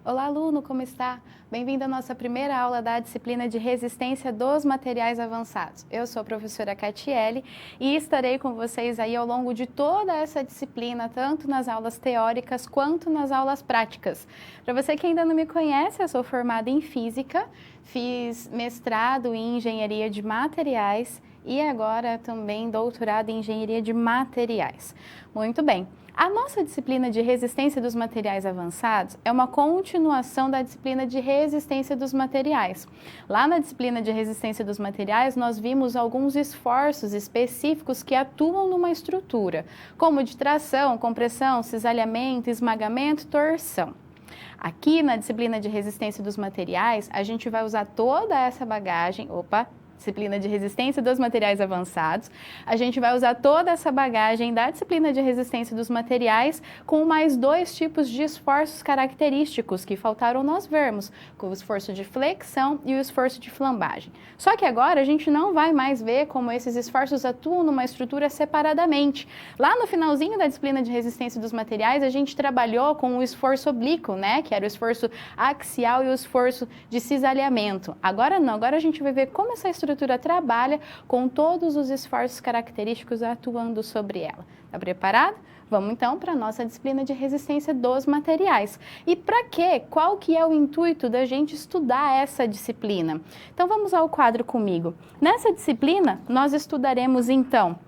Olá, aluno, como está? Bem-vindo à nossa primeira aula da disciplina de resistência dos materiais avançados. Eu sou a professora Catiele e estarei com vocês aí ao longo de toda essa disciplina, tanto nas aulas teóricas quanto nas aulas práticas. Para você que ainda não me conhece, eu sou formada em Física, fiz mestrado em Engenharia de Materiais e agora também doutorado em Engenharia de Materiais. Muito bem. A nossa disciplina de resistência dos materiais avançados é uma continuação da disciplina de resistência dos materiais. Lá na disciplina de resistência dos materiais, nós vimos alguns esforços específicos que atuam numa estrutura, como de tração, compressão, cisalhamento, esmagamento, torção. Aqui na disciplina de resistência dos materiais, a gente vai usar toda essa bagagem, disciplina de resistência dos materiais avançados. A gente vai usar toda essa bagagem da disciplina de resistência dos materiais com mais dois tipos de esforços característicos que faltaram nós vermos, com o esforço de flexão e o esforço de flambagem. Só que agora a gente não vai mais ver como esses esforços atuam numa estrutura separadamente. Lá no finalzinho da disciplina de resistência dos materiais, a gente trabalhou com o esforço oblíquo, né, que era o esforço axial e o esforço de cisalhamento. Agora não, agora a gente vai ver como essa estrutura trabalha com todos os esforços característicos atuando sobre ela. Está preparado? Vamos então para a nossa disciplina de resistência dos materiais. E para quê? Qual que é o intuito da gente estudar essa disciplina? Então vamos ao quadro comigo. Nessa disciplina, nós estudaremos então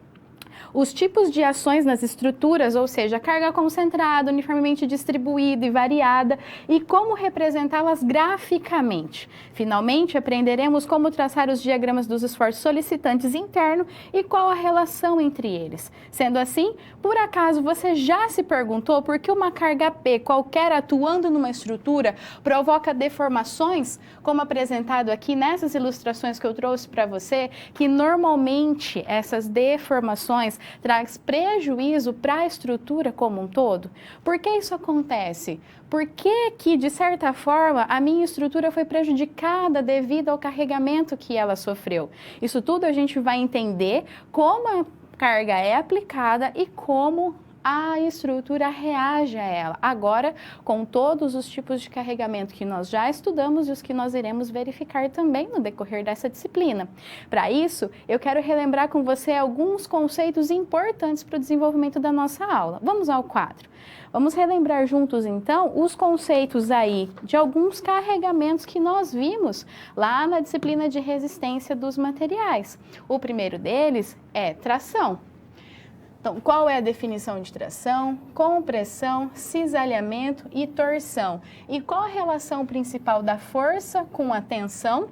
os tipos de ações nas estruturas, ou seja, carga concentrada, uniformemente distribuída e variada, e como representá-las graficamente. Finalmente, aprenderemos como traçar os diagramas dos esforços solicitantes internos e qual a relação entre eles. Sendo assim, por acaso você já se perguntou por que uma carga P qualquer atuando numa estrutura provoca deformações, como apresentado aqui nessas ilustrações que eu trouxe para você, que normalmente essas deformações traz prejuízo para a estrutura como um todo? Por que isso acontece? Por que, de certa forma, a minha estrutura foi prejudicada devido ao carregamento que ela sofreu? Isso tudo a gente vai entender como a carga é aplicada e como a estrutura reage a ela. Agora, com todos os tipos de carregamento que nós já estudamos e os que nós iremos verificar também no decorrer dessa disciplina. Para isso, eu quero relembrar com você alguns conceitos importantes para o desenvolvimento da nossa aula. Vamos ao quadro. Vamos relembrar juntos, então, os conceitos aí de alguns carregamentos que nós vimos lá na disciplina de resistência dos materiais. O primeiro deles é tração. Então, qual é a definição de tração, compressão, cisalhamento e torção? E qual a relação principal da força com a tensão,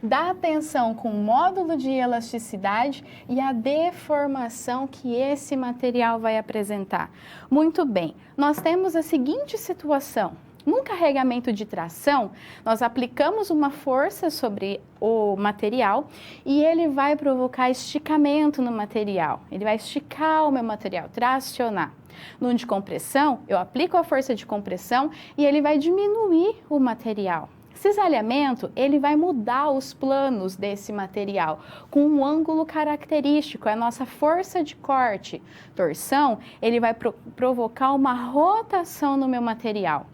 da tensão com o módulo de elasticidade e a deformação que esse material vai apresentar? Muito bem, nós temos a seguinte situação. Num carregamento de tração, nós aplicamos uma força sobre o material e ele vai provocar esticamento no material. Ele vai esticar o meu material, tracionar. No de compressão, eu aplico a força de compressão e ele vai diminuir o material. Cisalhamento, ele vai mudar os planos desse material com um ângulo característico, é a nossa força de corte. Torção, ele vai provocar uma rotação no meu material.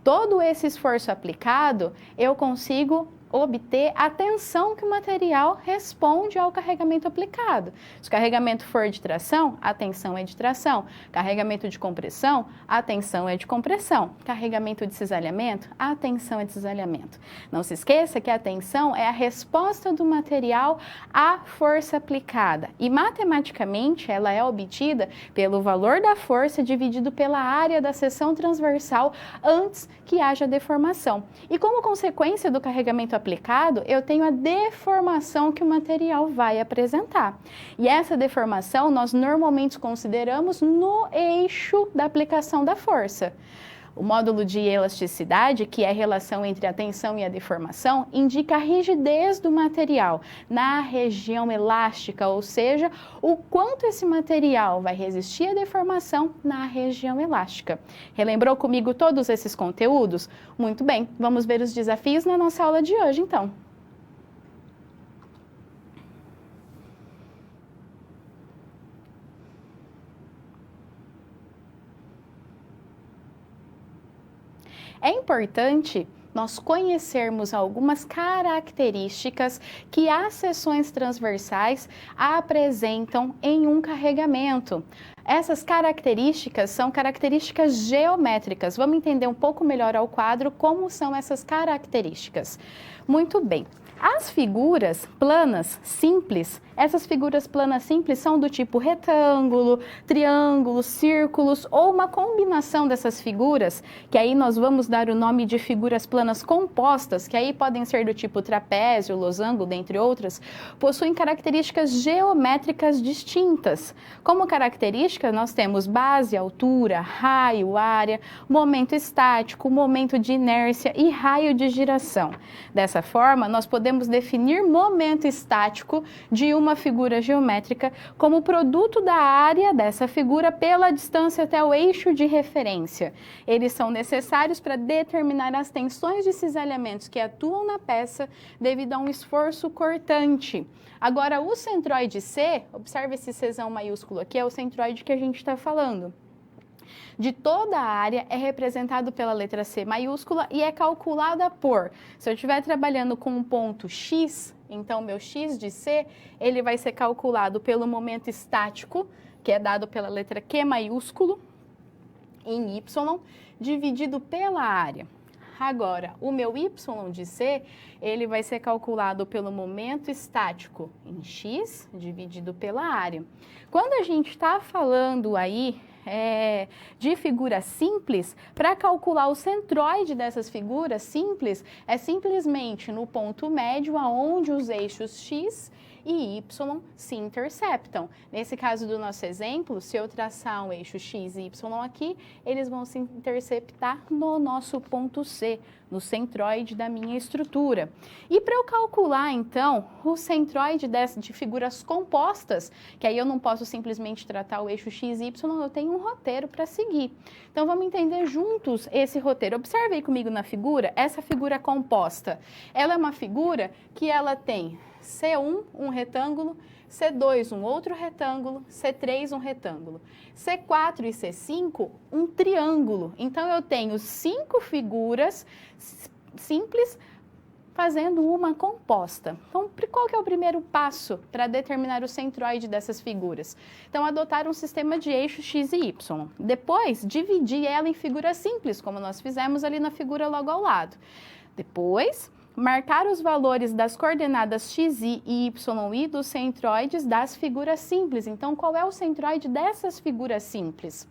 Todo esse esforço aplicado, eu consigo obter a tensão que o material responde ao carregamento aplicado. Se o carregamento for de tração, a tensão é de tração. Carregamento de compressão, a tensão é de compressão. Carregamento de cisalhamento, a tensão é de cisalhamento. Não se esqueça que a tensão é a resposta do material à força aplicada. E matematicamente ela é obtida pelo valor da força dividido pela área da seção transversal antes que haja deformação. E como consequência do carregamento aplicado, eu tenho a deformação que o material vai apresentar. E essa deformação nós normalmente consideramos no eixo da aplicação da força. O módulo de elasticidade, que é a relação entre a tensão e a deformação, indica a rigidez do material na região elástica, ou seja, o quanto esse material vai resistir à deformação na região elástica. Relembrou comigo todos esses conteúdos? Muito bem, vamos ver os desafios na nossa aula de hoje, então. É importante nós conhecermos algumas características que as seções transversais apresentam em um carregamento. Essas características são características geométricas. Vamos entender um pouco melhor ao quadro como são essas características. Muito bem. As figuras planas simples, essas figuras planas simples são do tipo retângulo, triângulo, círculos ou uma combinação dessas figuras, que aí nós vamos dar o nome de figuras planas compostas, que aí podem ser do tipo trapézio, losango, dentre outras, possuem características geométricas distintas. Como característica, nós temos base, altura, raio, área, momento estático, momento de inércia e raio de giração. Dessa forma, nós podemos definir momento estático de uma figura geométrica como produto da área dessa figura pela distância até o eixo de referência. Eles são necessários para determinar as tensões de cisalhamentos que atuam na peça devido a um esforço cortante. Agora, o centroide C, observe esse Czão maiúsculo aqui, é o centroide que a gente está falando. De toda a área é representado pela letra C maiúscula e é calculada por, se eu estiver trabalhando com um ponto X, então meu X de C, ele vai ser calculado pelo momento estático, que é dado pela letra Q maiúsculo, em Y, dividido pela área. Agora, o meu Y de C, ele vai ser calculado pelo momento estático em X, dividido pela área. Quando a gente está falando aí de figura simples, para calcular o centroide dessas figuras simples, é simplesmente no ponto médio aonde os eixos X e Y se interceptam. Nesse caso do nosso exemplo, se eu traçar um eixo X e Y aqui, eles vão se interceptar no nosso ponto C, no centroide da minha estrutura. E para eu calcular, então, o centroide de figuras compostas, que aí eu não posso simplesmente tratar o eixo X e Y, eu tenho um roteiro para seguir. Então, vamos entender juntos esse roteiro. Observe aí comigo na figura, essa figura composta. Ela é uma figura que ela tem C1, um retângulo, C2, um outro retângulo, C3, um retângulo. C4 e C5, um triângulo. Então, eu tenho 5 figuras simples fazendo uma composta. Então, qual que é o primeiro passo para determinar o centroide dessas figuras? Então, adotar um sistema de eixos X e Y. Depois, dividir ela em figuras simples, como nós fizemos ali na figura logo ao lado. Depois, marcar os valores das coordenadas x, y e y dos centroides das figuras simples. Então, qual é o centroide dessas figuras simples?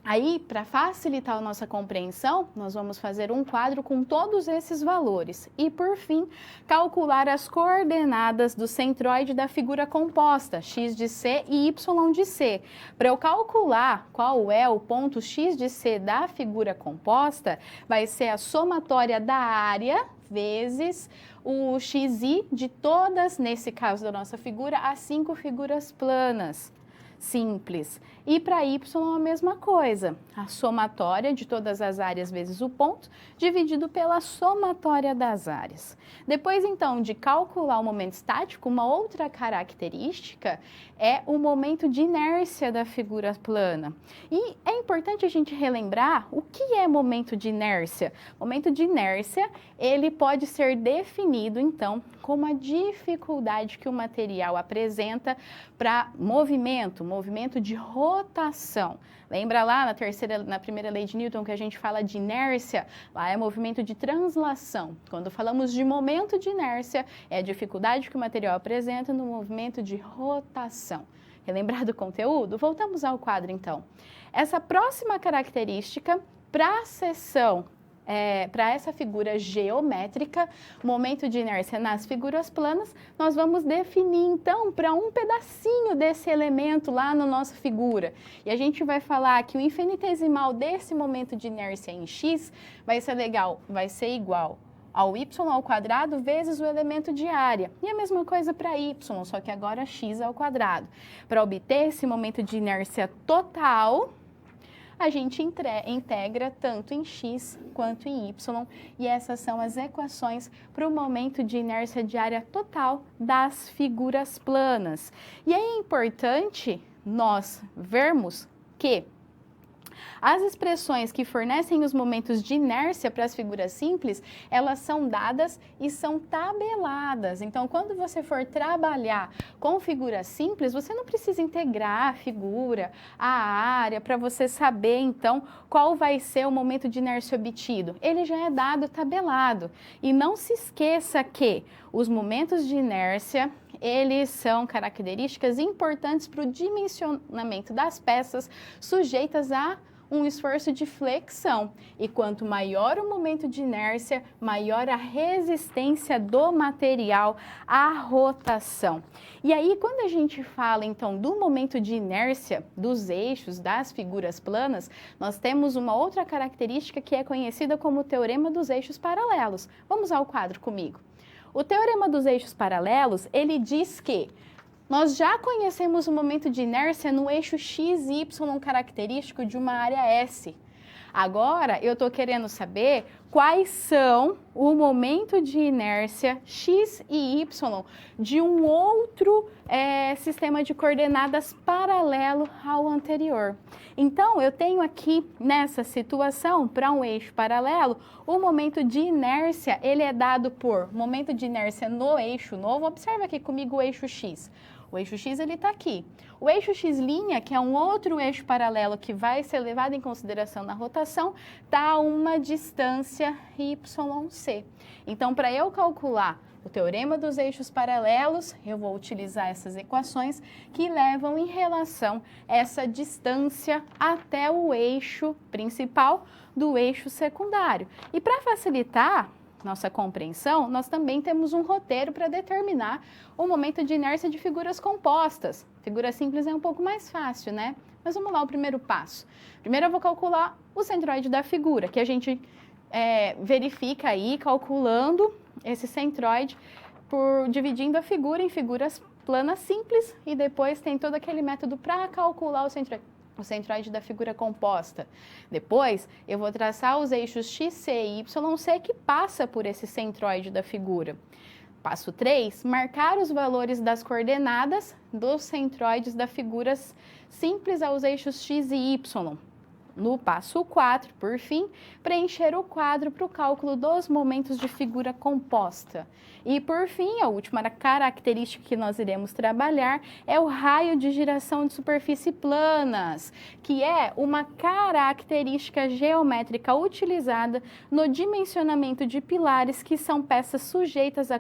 Aí, para facilitar a nossa compreensão, nós vamos fazer um quadro com todos esses valores. E, por fim, calcular as coordenadas do centroide da figura composta, x de C e y de C. Para eu calcular qual é o ponto x de C da figura composta, vai ser a somatória da área vezes o xi de todas, nesse caso da nossa figura, as 5 figuras planas simples. E para y a mesma coisa, a somatória de todas as áreas vezes o ponto, dividido pela somatória das áreas. Depois, então, de calcular o momento estático, uma outra característica é o momento de inércia da figura plana. E é importante a gente relembrar o que é momento de inércia. Momento de inércia, ele pode ser definido, então, como a dificuldade que o material apresenta para movimento de rotação. Lembra lá na primeira lei de Newton que a gente fala de inércia? Lá é movimento de translação. Quando falamos de momento de inércia, é a dificuldade que o material apresenta no movimento de rotação. Relembrar do conteúdo? Voltamos ao quadro, então. Essa próxima característica, para a seção, para essa figura geométrica, momento de inércia nas figuras planas, nós vamos definir, então, para um pedacinho desse elemento lá na nossa figura. E a gente vai falar que o infinitesimal desse momento de inércia em x vai ser igual ao y ao quadrado vezes o elemento de área. E a mesma coisa para y, só que agora x ao quadrado. Para obter esse momento de inércia total, a gente integra tanto em x quanto em y, e essas são as equações para o momento de inércia de área total das figuras planas. E é importante nós vermos que As expressões que fornecem os momentos de inércia para as figuras simples, elas são dadas e são tabeladas. Então, quando você for trabalhar com figuras simples, você não precisa integrar a figura, a área, para você saber, então, qual vai ser o momento de inércia obtido. Ele já é dado tabelado. E não se esqueça que os momentos de inércia, eles são características importantes para o dimensionamento das peças sujeitas a um esforço de flexão. E quanto maior o momento de inércia, maior a resistência do material à rotação. E aí, quando a gente fala, então, do momento de inércia dos eixos, das figuras planas, nós temos uma outra característica que é conhecida como o teorema dos eixos paralelos. Vamos ao quadro comigo. O teorema dos eixos paralelos, ele diz que nós já conhecemos o momento de inércia no eixo x e y característico de uma área S. Agora, eu estou querendo saber quais são o momento de inércia x e y de um outro sistema de coordenadas paralelo ao anterior. Então, eu tenho aqui, nessa situação, para um eixo paralelo, o momento de inércia, ele é dado por momento de inércia no eixo novo. Observa aqui comigo o eixo x. O eixo x, ele está aqui. O eixo x', que é um outro eixo paralelo que vai ser levado em consideração na rotação, está a uma distância YC. Então, para eu calcular o teorema dos eixos paralelos, eu vou utilizar essas equações que levam em relação essa distância até o eixo principal do eixo secundário. E para facilitar nossa compreensão, nós também temos um roteiro para determinar o momento de inércia de figuras compostas. Figura simples é um pouco mais fácil, né? Mas vamos lá, o primeiro passo. Primeiro eu vou calcular o centroide da figura, que a gente verifica aí calculando esse centroide dividindo a figura em figuras planas simples e depois tem todo aquele método para calcular o centroide da figura composta. Depois, eu vou traçar os eixos XC e YC que passa por esse centroide da figura. Passo 3, marcar os valores das coordenadas dos centroides das figuras simples aos eixos X e Y. No passo 4, por fim, preencher o quadro para o cálculo dos momentos de figura composta. E, por fim, a última característica que nós iremos trabalhar é o raio de giração de superfície planas, que é uma característica geométrica utilizada no dimensionamento de pilares que são peças sujeitas à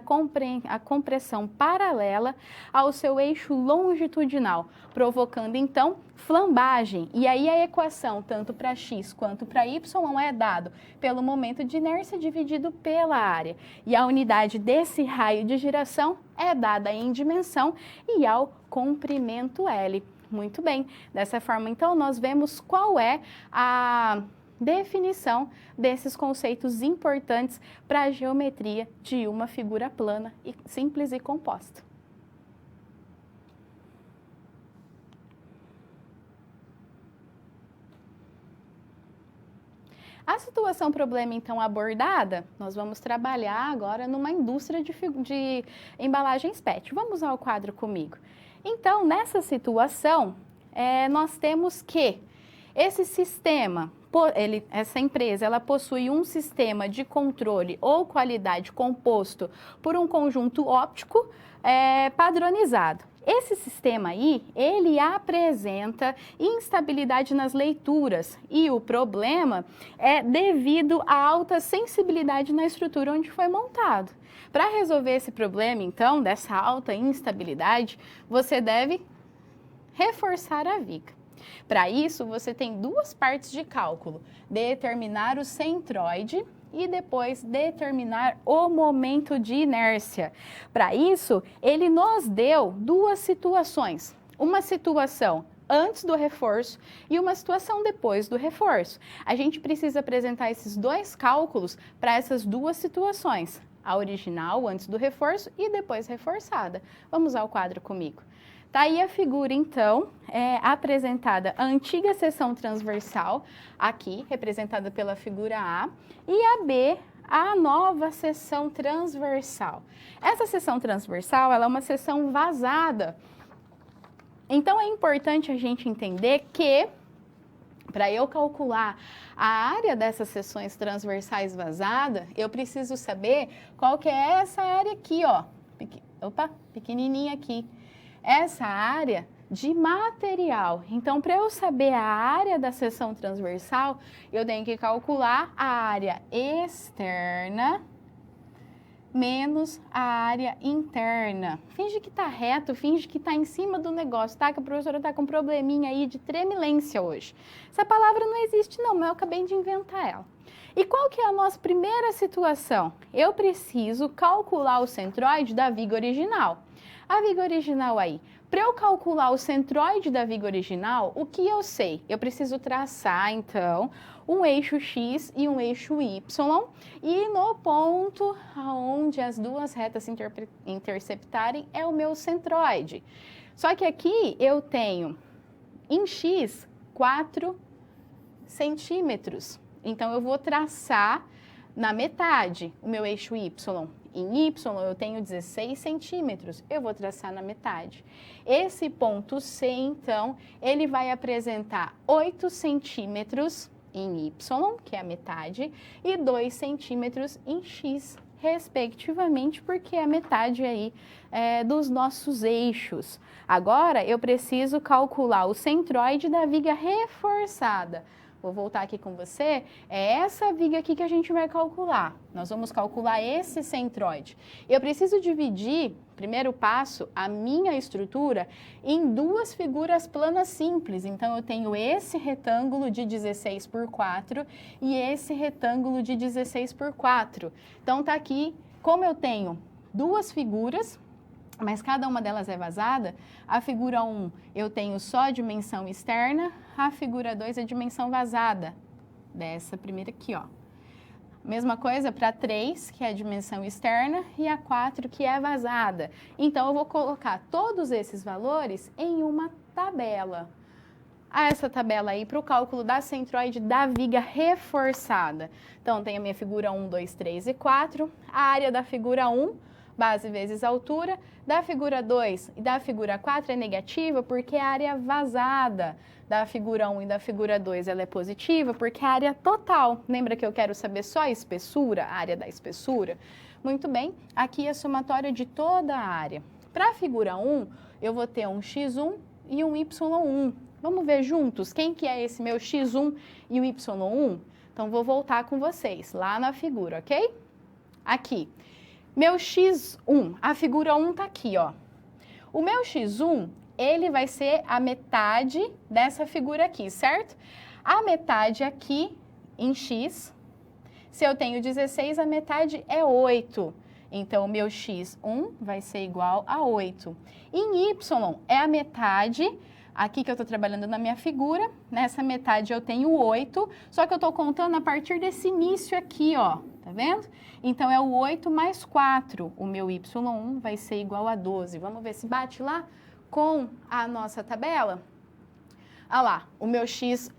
compressão paralela ao seu eixo longitudinal, provocando, então, flambagem. E aí a equação, tanto para x quanto para y, é dado pelo momento de inércia dividido pela área. E a unidade desse raio de giração é dada em dimensão e ao comprimento L. Muito bem. Dessa forma, então, nós vemos qual é a definição desses conceitos importantes para a geometria de uma figura plana, simples e composta. A situação problema, então, abordada, nós vamos trabalhar agora numa indústria de embalagens PET. Vamos ao quadro comigo. Então, nessa situação, nós temos que esse sistema, essa empresa, ela possui um sistema de controle ou qualidade composto por um conjunto óptico padronizado. Esse sistema aí, ele apresenta instabilidade nas leituras e o problema é devido à alta sensibilidade na estrutura onde foi montado. Para resolver esse problema, então, dessa alta instabilidade, você deve reforçar a viga. Para isso, você tem duas partes de cálculo: determinar o centroide e depois determinar o momento de inércia. Para isso, ele nos deu duas situações. Uma situação antes do reforço e uma situação depois do reforço. A gente precisa apresentar esses dois cálculos para essas duas situações. A original, antes do reforço, e depois reforçada. Vamos ao quadro comigo. Tá aí a figura, então, apresentada a antiga seção transversal, aqui, representada pela figura A, e a B, a nova seção transversal. Essa seção transversal, ela é uma seção vazada. Então, é importante a gente entender que, Para eu calcular a área dessas seções transversais vazada, eu preciso saber qual que é essa área aqui, ó. Opa, pequenininha aqui. Essa área de material. Então, para eu saber a área da seção transversal, eu tenho que calcular a área externa menos a área interna. Finge que está reto, finge que está em cima do negócio, tá? Que a professora está com um probleminha aí de tremilência hoje. Essa palavra não existe não, mas eu acabei de inventar ela. E qual que é a nossa primeira situação? Eu preciso calcular o centroide da viga original. A viga original aí. Para eu calcular o centroide da viga original, o que eu sei? Eu preciso traçar, então, um eixo X e um eixo Y, e no ponto onde as duas retas interceptarem é o meu centroide. Só que aqui eu tenho, em X, 4 centímetros. Então, eu vou traçar na metade o meu eixo Y. Em Y, eu tenho 16 centímetros. Eu vou traçar na metade. Esse ponto C, então, ele vai apresentar 8 centímetros em Y, que é a metade, e 2 centímetros em X, respectivamente, porque é a metade aí dos nossos eixos. Agora, eu preciso calcular o centroide da viga reforçada. Vou voltar aqui com você, é essa viga aqui que a gente vai calcular. Nós vamos calcular esse centroide. Eu preciso dividir, primeiro passo, a minha estrutura em duas figuras planas simples. Então, eu tenho esse retângulo de 16 por 4 e esse retângulo de 16 por 4. Então, tá aqui, como eu tenho duas figuras, mas cada uma delas é vazada, a figura 1 eu tenho só a dimensão externa, a figura 2 é dimensão vazada, dessa primeira aqui, ó. Mesma coisa para 3, que é a dimensão externa, e a 4, que é vazada. Então, eu vou colocar todos esses valores em uma tabela. Essa tabela aí para o cálculo da centroide da viga reforçada. Então, tem a minha figura 1, 2, 3 e 4, a área da figura 1, base vezes altura, da figura 2 e da figura 4 é negativa porque é a área vazada. Da figura 1 e da figura 2 ela é positiva porque é a área total. Lembra que eu quero saber só a espessura, a área da espessura? Muito bem, aqui é a somatória de toda a área. Para a figura 1, eu vou ter um x1 e um y1. Vamos ver juntos quem que é esse meu x1 e o y1? Então, vou voltar com vocês lá na figura, ok? Aqui. Meu x1, a figura 1 tá aqui, ó. O meu x1, ele vai ser a metade dessa figura aqui, certo? A metade aqui em x, se eu tenho 16, a metade é 8. Então, o meu x1 vai ser igual a 8. Em y, é a metade, aqui que eu estou trabalhando na minha figura, nessa metade eu tenho 8, só que eu estou contando a partir desse início aqui, ó. Tá vendo? Então, é o 8 mais 4. O meu y1 vai ser igual a 12. Vamos ver se bate lá com a nossa tabela? Olha lá, o meu x1,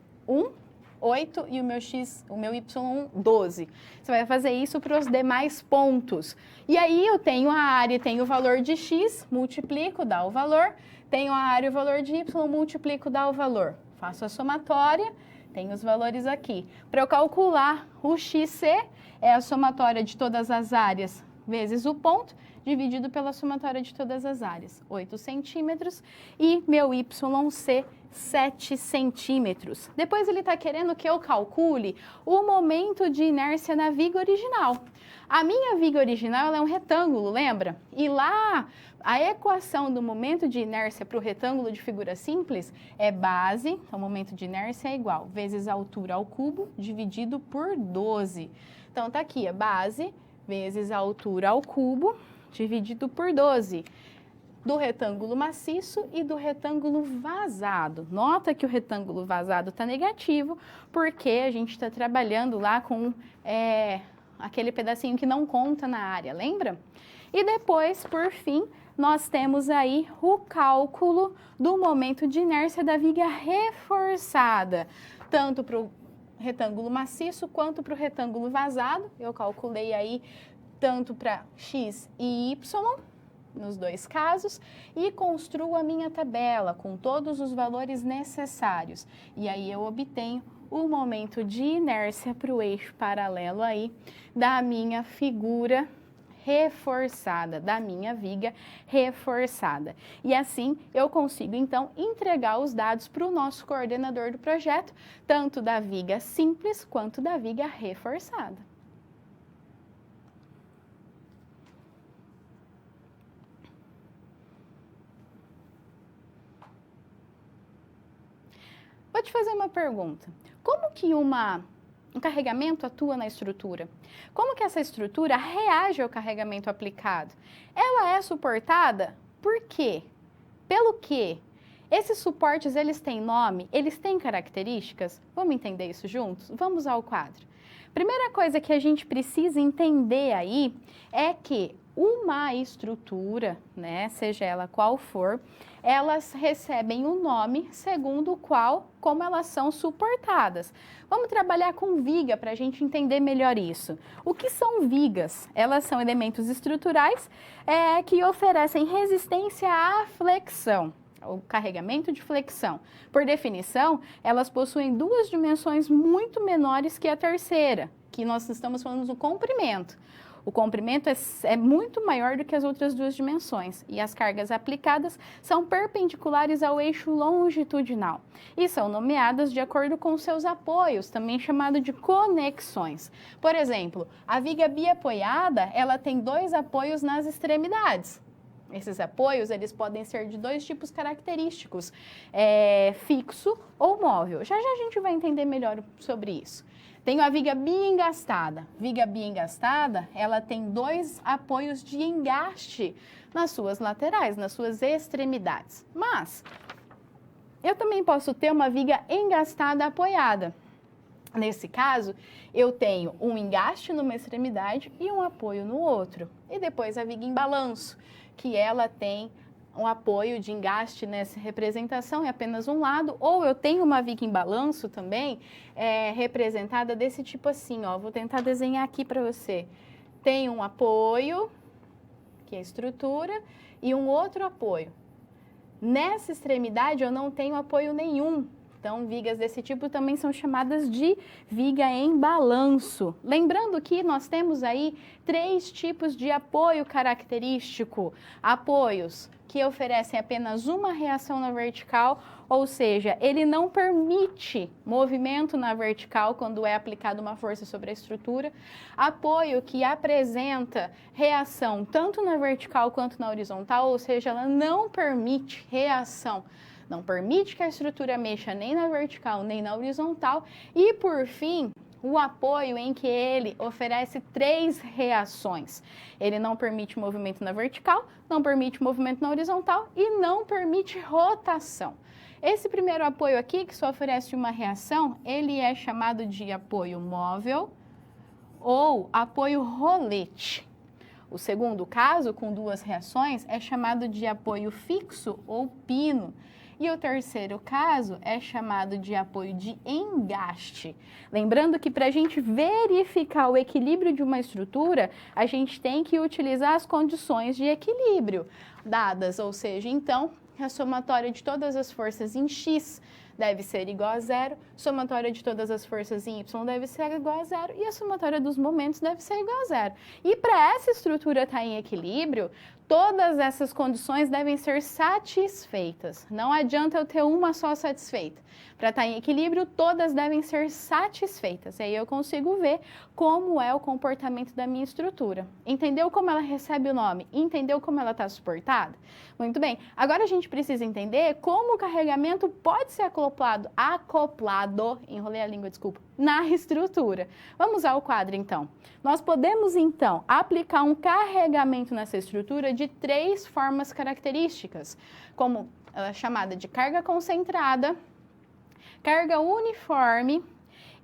8 e o meu y1, 12. Você vai fazer isso para os demais pontos. E aí, eu tenho a área, tenho o valor de x, multiplico, dá o valor. Tenho a área e o valor de y, multiplico, dá o valor. Faço a somatória, tenho os valores aqui. Para eu calcular o xc, é a somatória de todas as áreas vezes o ponto, dividido pela somatória de todas as áreas, 8 centímetros, e meu YC, 7 centímetros. Depois ele está querendo que eu calcule o momento de inércia na viga original. A minha viga original ela é um retângulo, lembra? E lá, a equação do momento de inércia para o retângulo de figura simples é base, então o momento de inércia é igual, vezes a altura ao cubo, dividido por 12. Então, tá aqui a base vezes a altura ao cubo, dividido por 12. Do retângulo maciço e do retângulo vazado. Nota que o retângulo vazado está negativo, porque a gente está trabalhando lá com aquele pedacinho que não conta na área, lembra? E depois, por fim, nós temos aí o cálculo do momento de inércia da viga reforçada, tanto para o retângulo maciço quanto para o retângulo vazado. Eu calculei aí tanto para x e y. nos dois casos e construo a minha tabela com todos os valores necessários. E aí eu obtenho o momento de inércia para o eixo paralelo aí da minha figura reforçada, da minha viga reforçada. E assim eu consigo então entregar os dados para o nosso coordenador do projeto, tanto da viga simples quanto da viga reforçada. Vou te fazer uma pergunta. Como que um carregamento atua na estrutura? Como que essa estrutura reage ao carregamento aplicado? Ela é suportada por quê? Pelo quê? Esses suportes, eles têm nome? Eles têm características? Vamos entender isso juntos? Vamos ao quadro. Primeira coisa que a gente precisa entender aí é que uma estrutura, né, seja ela qual for, elas recebem um nome segundo o qual, como elas são suportadas. Vamos trabalhar com viga para a gente entender melhor isso. O que são vigas? Elas são elementos estruturais que oferecem resistência à flexão, o carregamento de flexão. Por definição, elas possuem duas dimensões muito menores que a terceira, que nós estamos falando do comprimento. O comprimento é muito maior do que as outras duas dimensões e as cargas aplicadas são perpendiculares ao eixo longitudinal e são nomeadas de acordo com seus apoios, também chamado de conexões. Por exemplo, a viga biapoiada, ela tem dois apoios nas extremidades. Esses apoios, eles podem ser de dois tipos característicos, fixo ou móvel. Já já a gente vai entender melhor sobre isso. Tenho a viga biengastada. Viga biengastada, ela tem dois apoios de engaste nas suas laterais, nas suas extremidades. Mas eu também posso ter uma viga engastada apoiada. Nesse caso, eu tenho um engaste numa extremidade e um apoio no outro. E depois a viga em balanço, que ela tem um apoio de engaste nessa representação em apenas um lado, ou eu tenho uma viga em balanço também, representada desse tipo assim, ó. Vou tentar desenhar aqui para você. Tem um apoio, que é a estrutura, e um outro apoio. Nessa extremidade eu não tenho apoio nenhum. Então, vigas desse tipo também são chamadas de viga em balanço. Lembrando que nós temos aí 3 tipos de apoio característico. Apoios que oferecem apenas uma reação na vertical, ou seja, ele não permite movimento na vertical quando é aplicada uma força sobre a estrutura. Apoio que apresenta reação tanto na vertical quanto na horizontal, ou seja, ela não permite reação. Não permite que a estrutura mexa nem na vertical, nem na horizontal. E, por fim, o apoio em que ele oferece 3 reações. Ele não permite movimento na vertical, não permite movimento na horizontal e não permite rotação. Esse primeiro apoio aqui, que só oferece uma reação, ele é chamado de apoio móvel ou apoio rolete. O segundo caso, com 2 reações, é chamado de apoio fixo ou pino. E o terceiro caso é chamado de apoio de engaste. Lembrando que para a gente verificar o equilíbrio de uma estrutura, a gente tem que utilizar as condições de equilíbrio dadas, ou seja, então, a somatória de todas as forças em X deve ser igual a 0, somatória de todas as forças em Y deve ser igual a 0 e a somatória dos momentos deve ser igual a 0. E para essa estrutura estar em equilíbrio, todas essas condições devem ser satisfeitas. Não adianta eu ter uma só satisfeita. Para estar em equilíbrio, todas devem ser satisfeitas. E aí eu consigo ver como é o comportamento da minha estrutura. Entendeu como ela recebe o nome? Entendeu como ela está suportada? Muito bem. Agora a gente precisa entender como o carregamento pode ser acoplado, enrolei a língua, desculpa, na estrutura. Vamos ao quadro, então. Nós podemos, então, aplicar um carregamento nessa estrutura de 3 formas características, como ela é chamada de carga concentrada, carga uniforme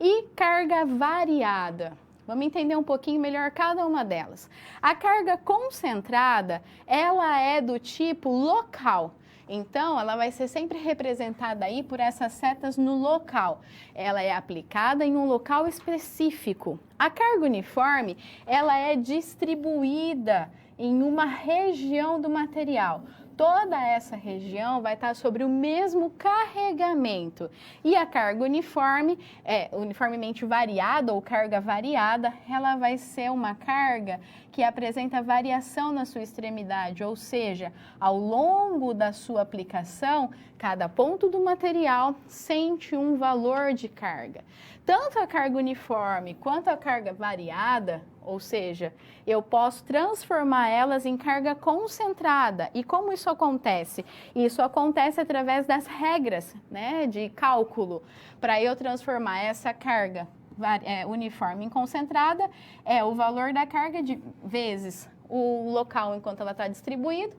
e carga variada. Vamos entender um pouquinho melhor cada uma delas. A carga concentrada, ela é do tipo local. Então, ela vai ser sempre representada aí por essas setas no local. Ela é aplicada em um local específico. A carga uniforme, ela é distribuída em uma região do material. Toda essa região vai estar sobre o mesmo carregamento. E a carga uniforme, uniformemente variada ou carga variada, ela vai ser uma carga que apresenta variação na sua extremidade, ou seja, ao longo da sua aplicação, cada ponto do material sente um valor de carga. Tanto a carga uniforme quanto a carga variada, ou seja, eu posso transformar elas em carga concentrada. E como isso acontece? Isso acontece através das regras, né, de cálculo. Para eu transformar essa carga uniforme em concentrada, é o valor da carga vezes o local enquanto ela está distribuída.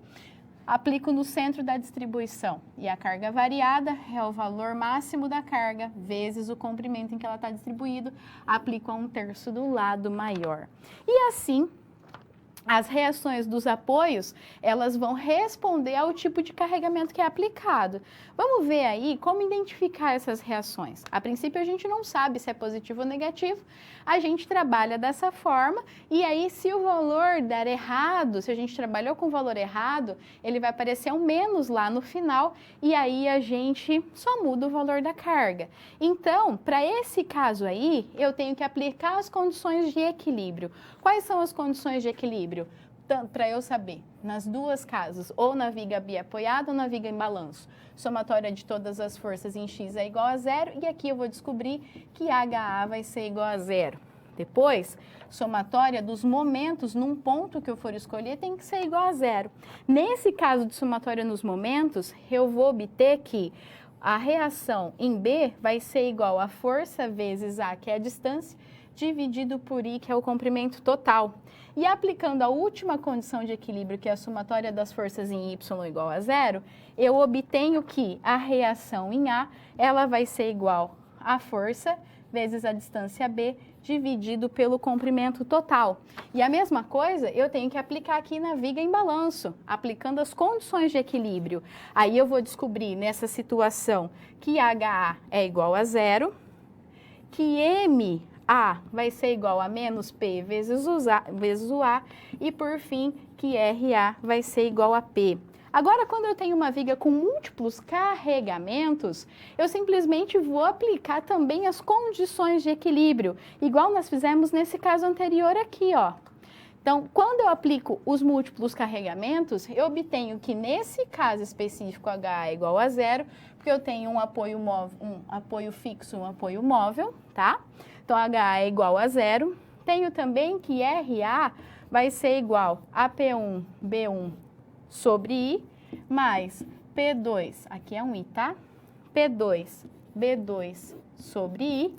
Aplico no centro da distribuição. E a carga variada é o valor máximo da carga vezes o comprimento em que ela está distribuído. Aplico a 1/3 do lado maior. E assim, as reações dos apoios, elas vão responder ao tipo de carregamento que é aplicado. Vamos ver aí como identificar essas reações. A princípio, a gente não sabe se é positivo ou negativo, a gente trabalha dessa forma e aí se o valor der errado, se a gente trabalhou com o valor errado, ele vai aparecer um menos lá no final e aí a gente só muda o valor da carga. Então, para esse caso aí, eu tenho que aplicar as condições de equilíbrio. Quais são as condições de equilíbrio? Para eu saber, nas duas casos, ou na viga biapoiada ou na viga em balanço. Somatória de todas as forças em x é igual a 0 e aqui eu vou descobrir que HA vai ser igual a 0. Depois, somatória dos momentos num ponto que eu for escolher tem que ser igual a 0. Nesse caso de somatória nos momentos, eu vou obter que a reação em B vai ser igual a força vezes A, que é a distância, dividido por I, que é o comprimento total. E aplicando a última condição de equilíbrio, que é a somatória das forças em Y igual a 0, eu obtenho que a reação em A, ela vai ser igual a força vezes a distância B, dividido pelo comprimento total. E a mesma coisa eu tenho que aplicar aqui na viga em balanço, aplicando as condições de equilíbrio. Aí eu vou descobrir nessa situação que HA é igual a 0, que MA vai ser igual a menos P vezes o A e, por fim, que RA vai ser igual a P. Agora, quando eu tenho uma viga com múltiplos carregamentos, eu simplesmente vou aplicar também as condições de equilíbrio, igual nós fizemos nesse caso anterior aqui, ó. Então, quando eu aplico os múltiplos carregamentos, eu obtenho que nesse caso específico HA é igual a 0, porque eu tenho um apoio fixo e um apoio móvel, tá? Então, HA é igual a 0. Tenho também que RA vai ser igual a P1, B1 sobre I, mais P2, aqui é um I, tá? P2, B2 sobre I,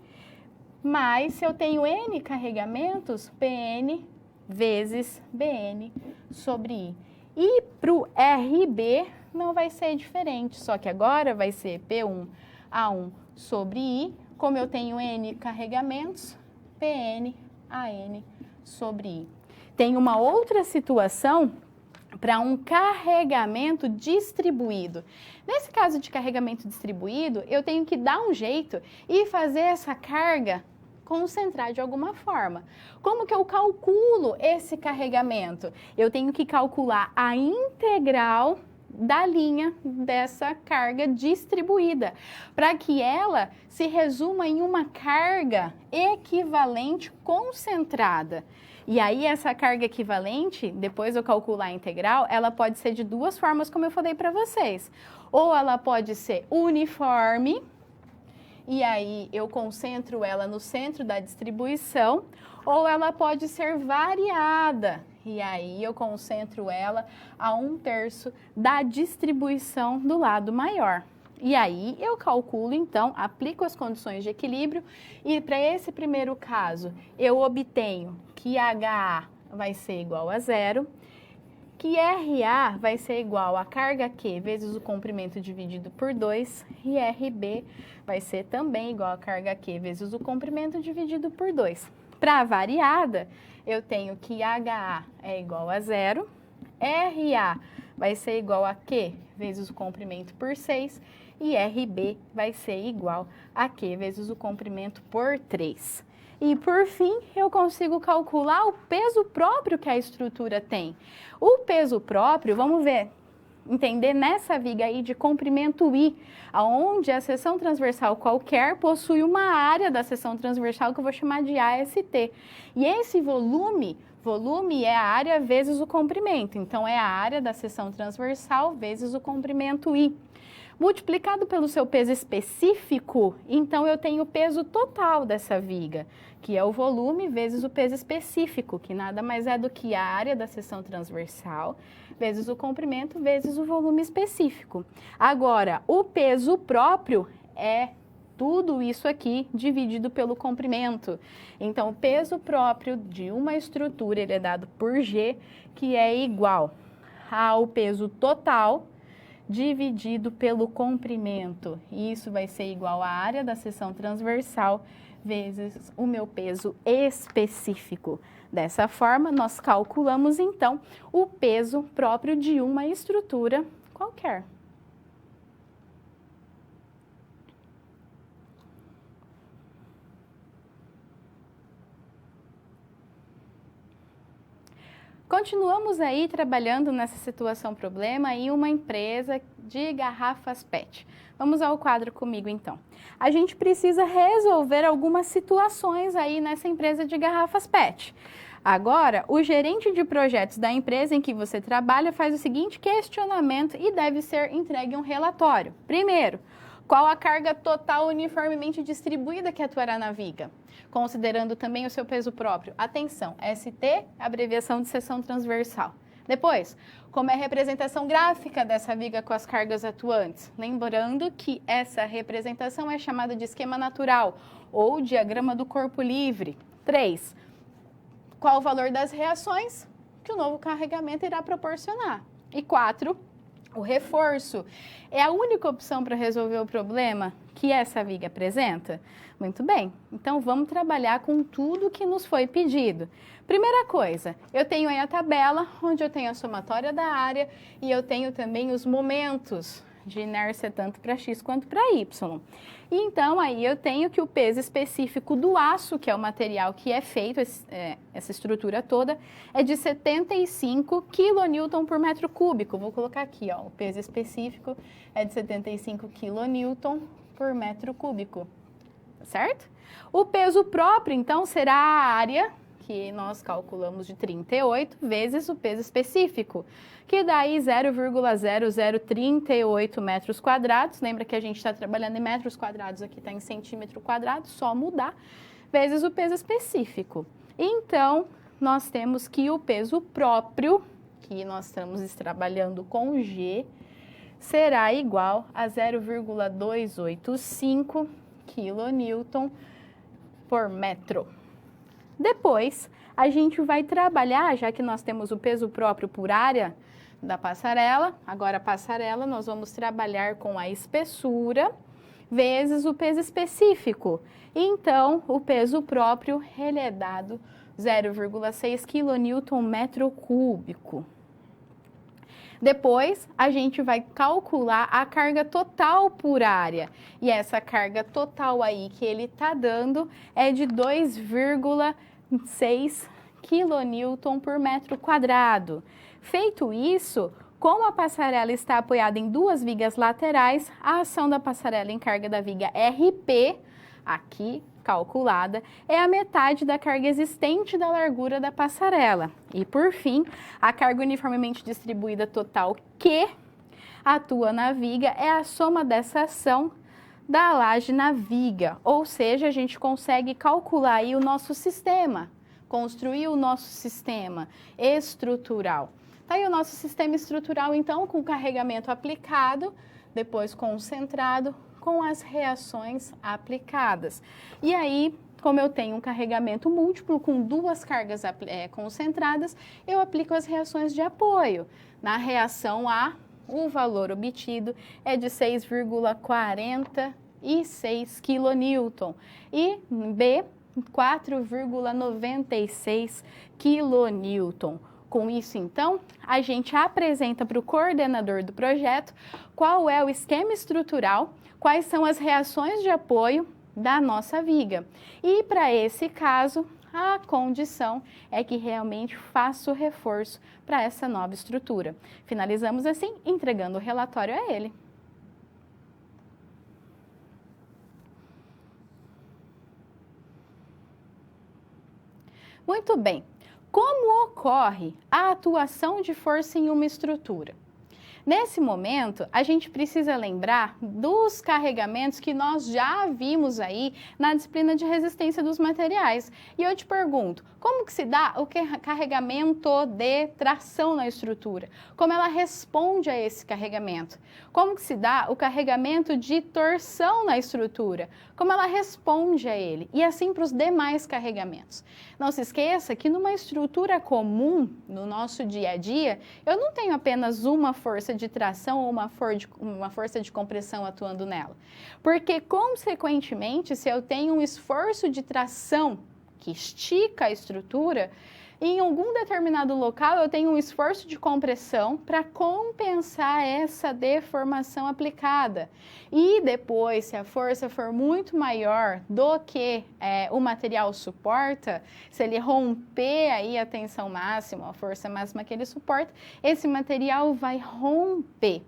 mais se eu tenho N carregamentos, PN vezes BN sobre I. E para o RB não vai ser diferente, só que agora vai ser P1 A1 sobre I, como eu tenho N carregamentos, PN AN sobre I. Tem uma outra situação para um carregamento distribuído. Nesse caso de carregamento distribuído, eu tenho que dar um jeito e fazer essa carga concentrar de alguma forma. Como que eu calculo esse carregamento? Eu tenho que calcular a integral da linha dessa carga distribuída, para que ela se resuma em uma carga equivalente concentrada. E aí essa carga equivalente, depois eu calcular a integral, ela pode ser de duas formas, como eu falei para vocês. Ou ela pode ser uniforme, e aí eu concentro ela no centro da distribuição, ou ela pode ser variada, e aí eu concentro ela a 1/3 da distribuição do lado maior. E aí eu calculo, então, aplico as condições de equilíbrio, e para esse primeiro caso, eu obtenho que HA vai ser igual a 0, que RA vai ser igual a carga Q vezes o comprimento dividido por 2, e RB vai ser também igual a carga Q vezes o comprimento dividido por 2. Para a variada, eu tenho que HA é igual a 0, RA vai ser igual a Q vezes o comprimento por 6 e RB vai ser igual a Q vezes o comprimento por 3. E por fim, eu consigo calcular o peso próprio que a estrutura tem. O peso próprio, vamos ver, entender nessa viga aí de comprimento I, onde a seção transversal qualquer possui uma área da seção transversal que eu vou chamar de AST. E esse volume é a área vezes o comprimento, então é a área da seção transversal vezes o comprimento I. Multiplicado pelo seu peso específico, então eu tenho o peso total dessa viga, que é o volume vezes o peso específico, que nada mais é do que a área da seção transversal, vezes o comprimento, vezes o volume específico. Agora, o peso próprio é tudo isso aqui dividido pelo comprimento. Então, o peso próprio de uma estrutura ele é dado por G, que é igual ao peso total dividido pelo comprimento. E isso vai ser igual à área da seção transversal vezes o meu peso específico. Dessa forma, nós calculamos, então, o peso próprio de uma estrutura qualquer. Continuamos aí trabalhando nessa situação problema em uma empresa de garrafas PET. Vamos ao quadro comigo então. A gente precisa resolver algumas situações aí nessa empresa de garrafas PET. Agora, o gerente de projetos da empresa em que você trabalha faz o seguinte questionamento e deve ser entregue um relatório. Primeiro, qual a carga total uniformemente distribuída que atuará na viga? Considerando também o seu peso próprio. Atenção, ST, abreviação de seção transversal. Depois, como é a representação gráfica dessa viga com as cargas atuantes? Lembrando que essa representação é chamada de esquema natural ou diagrama do corpo livre. 3. Qual o valor das reações que o novo carregamento irá proporcionar? E 4. O reforço é a única opção para resolver o problema que essa viga apresenta? Muito bem, então vamos trabalhar com tudo que nos foi pedido. Primeira coisa, eu tenho aí a tabela, onde eu tenho a somatória da área e eu tenho também os momentos de inércia tanto para X quanto para Y. E então aí eu tenho que o peso específico do aço, que é o material que é feito, essa estrutura toda, é de 75 kN por metro cúbico. Vou colocar aqui, ó, o peso específico é de 75 kN por metro cúbico, tá certo? O peso próprio, então, será a área que nós calculamos de 38 vezes o peso específico, que dá aí 0,0038 metros quadrados. Lembra que a gente está trabalhando em metros quadrados, aqui está em centímetro quadrado, só mudar, vezes o peso específico. Então, nós temos que o peso próprio, que nós estamos trabalhando com G, será igual a 0,285 kN por metro. Depois, a gente vai trabalhar, já que nós temos o peso próprio por área da passarela, agora a passarela nós vamos trabalhar com a espessura vezes o peso específico. Então, o peso próprio, ele é dado 0,6 kN metro cúbico. Depois, a gente vai calcular a carga total por área. E essa carga total aí que ele está dando é de 2,6 kN por metro quadrado. Feito isso, como a passarela está apoiada em duas vigas laterais, a ação da passarela em carga da viga RP, aqui calculada, é a metade da carga existente da largura da passarela. E por fim, a carga uniformemente distribuída total que atua na viga é a soma dessa ação da laje na viga, ou seja, a gente consegue calcular aí o nosso sistema, construir o nosso sistema estrutural. Tá aí o nosso sistema estrutural, então, com o carregamento aplicado, depois concentrado, com as reações aplicadas. E aí, como eu tenho um carregamento múltiplo com duas cargas concentradas, eu aplico as reações de apoio. Na reação A, o valor obtido é de 6,46 kN e B, 4,96 kN. Com isso, então, a gente apresenta para o coordenador do projeto qual é o esquema estrutural, quais são as reações de apoio da nossa viga. E para esse caso, a condição é que realmente faça o reforço para essa nova estrutura. Finalizamos assim, entregando o relatório a ele. Muito bem. Como ocorre a atuação de força em uma estrutura? Nesse momento, a gente precisa lembrar dos carregamentos que nós já vimos aí na disciplina de resistência dos materiais. E eu te pergunto, como que se dá o carregamento de tração na estrutura? Como ela responde a esse carregamento? Como que se dá o carregamento de torção na estrutura? Como ela responde a ele? E assim para os demais carregamentos. Não se esqueça que numa estrutura comum, no nosso dia a dia, eu não tenho apenas uma força de tração ou uma força de compressão atuando nela. Porque, consequentemente, se eu tenho um esforço de tração que estica a estrutura, em algum determinado local eu tenho um esforço de compressão para compensar essa deformação aplicada. E depois, se a força for muito maior do que o material suporta, se ele romper aí a tensão máxima, a força máxima que ele suporta, esse material vai romper.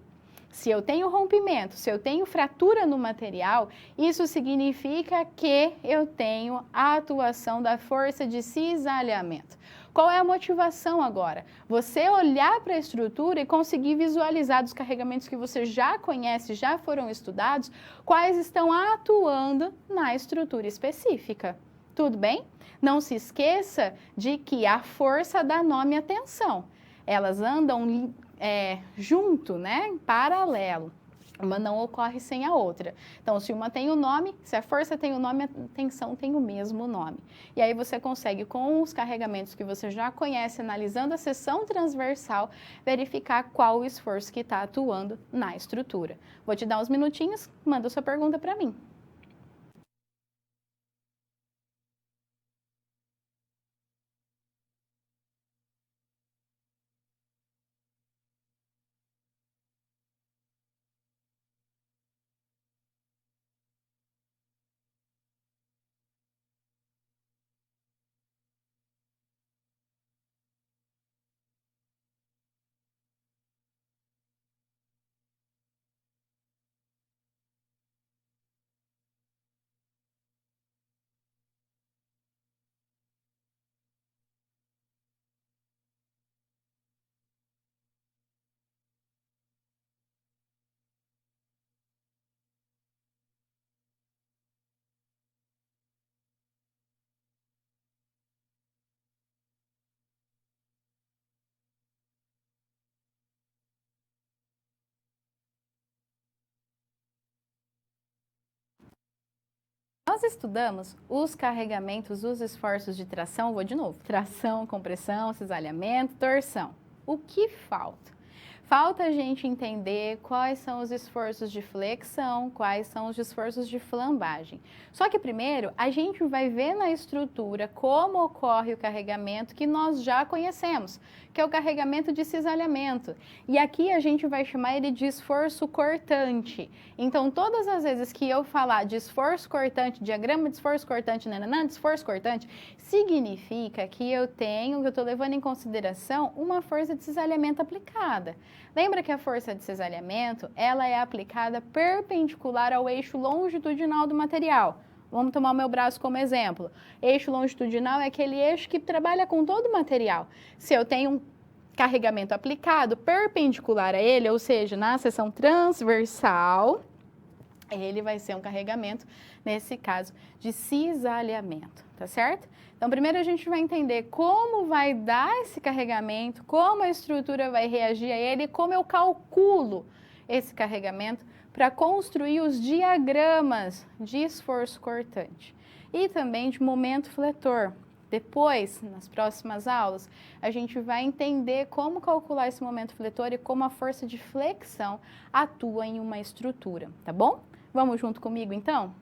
Se eu tenho rompimento, se eu tenho fratura no material, isso significa que eu tenho a atuação da força de cisalhamento. Qual é a motivação agora? Você olhar para a estrutura e conseguir visualizar dos carregamentos que você já conhece, já foram estudados, quais estão atuando na estrutura específica. Tudo bem? Não se esqueça de que a força dá nome à tensão. Elas andam junto, né? Em paralelo. Uma não ocorre sem a outra. Então, se uma tem o nome, se a força tem o nome, a tensão tem o mesmo nome. E aí você consegue, com os carregamentos que você já conhece, analisando a seção transversal, verificar qual o esforço que está atuando na estrutura. Vou te dar uns minutinhos, manda sua pergunta para mim. Nós estudamos os carregamentos, os esforços de tração, vou de novo, tração, compressão, cisalhamento, torção. O que falta? Falta a gente entender quais são os esforços de flexão, quais são os esforços de flambagem. Só que primeiro a gente vai ver na estrutura como ocorre o carregamento que nós já conhecemos, que é o carregamento de cisalhamento. E aqui a gente vai chamar ele de esforço cortante. Então, todas as vezes que eu falar de esforço cortante, diagrama de esforço cortante, nananã, de esforço cortante, significa que eu estou levando em consideração uma força de cisalhamento aplicada. Lembra que a força de cisalhamento, ela é aplicada perpendicular ao eixo longitudinal do material. Vamos tomar o meu braço como exemplo. Eixo longitudinal é aquele eixo que trabalha com todo o material. Se eu tenho um carregamento aplicado perpendicular a ele, ou seja, na seção transversal, ele vai ser um carregamento, nesse caso, de cisalhamento, tá certo? Então, primeiro a gente vai entender como vai dar esse carregamento, como a estrutura vai reagir a ele, como eu calculo esse carregamento para construir os diagramas de esforço cortante e também de momento fletor. Depois, nas próximas aulas, a gente vai entender como calcular esse momento fletor e como a força de flexão atua em uma estrutura, tá bom? Vamos junto comigo, então?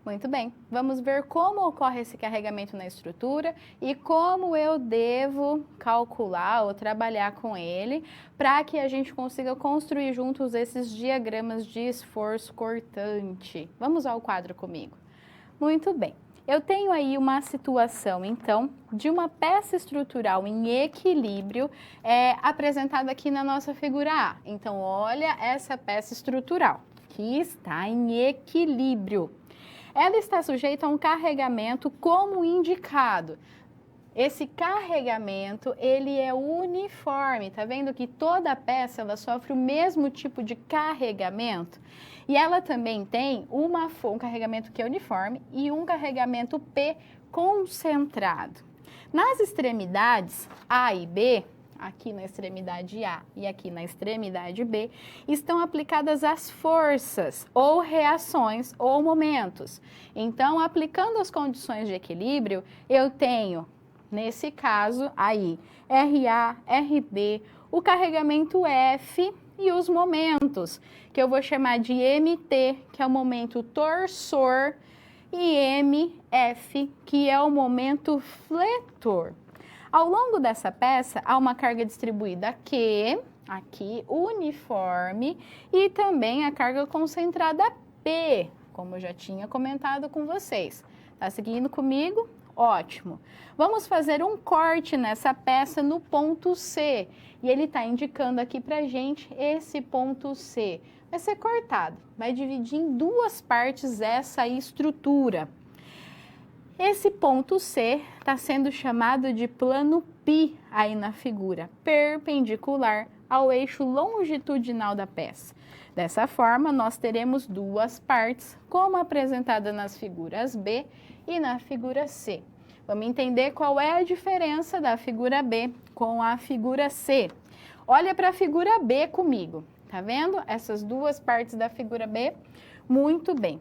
Muito bem, vamos ver como ocorre esse carregamento na estrutura e como eu devo calcular ou trabalhar com ele para que a gente consiga construir juntos esses diagramas de esforço cortante. Vamos ao quadro comigo. Muito bem, eu tenho aí uma situação, então, de uma peça estrutural em equilíbrio apresentada aqui na nossa figura A. Então, olha essa peça estrutural que está em equilíbrio. Ela está sujeita a um carregamento como indicado. Esse carregamento, ele é uniforme, tá vendo que toda peça ela sofre o mesmo tipo de carregamento? E ela também tem um carregamento que é uniforme e um carregamento P concentrado. Nas extremidades A e B, aqui na extremidade A e aqui na extremidade B, estão aplicadas as forças, ou reações, ou momentos. Então, aplicando as condições de equilíbrio, eu tenho, nesse caso, aí, RA, RB, o carregamento F e os momentos, que eu vou chamar de MT, que é o momento torsor, e MF, que é o momento fletor. Ao longo dessa peça, há uma carga distribuída Q, aqui, uniforme, e também a carga concentrada P, como eu já tinha comentado com vocês. Tá seguindo comigo? Ótimo. Vamos fazer um corte nessa peça no ponto C. E ele está indicando aqui pra gente esse ponto C. Vai ser cortado, vai dividir em duas partes essa estrutura. Esse ponto C está sendo chamado de plano π aí na figura, perpendicular ao eixo longitudinal da peça. Dessa forma, nós teremos duas partes, como apresentada nas figuras B e na figura C. Vamos entender qual é a diferença da figura B com a figura C. Olha para a figura B comigo, tá vendo? Essas duas partes da figura B? Muito bem.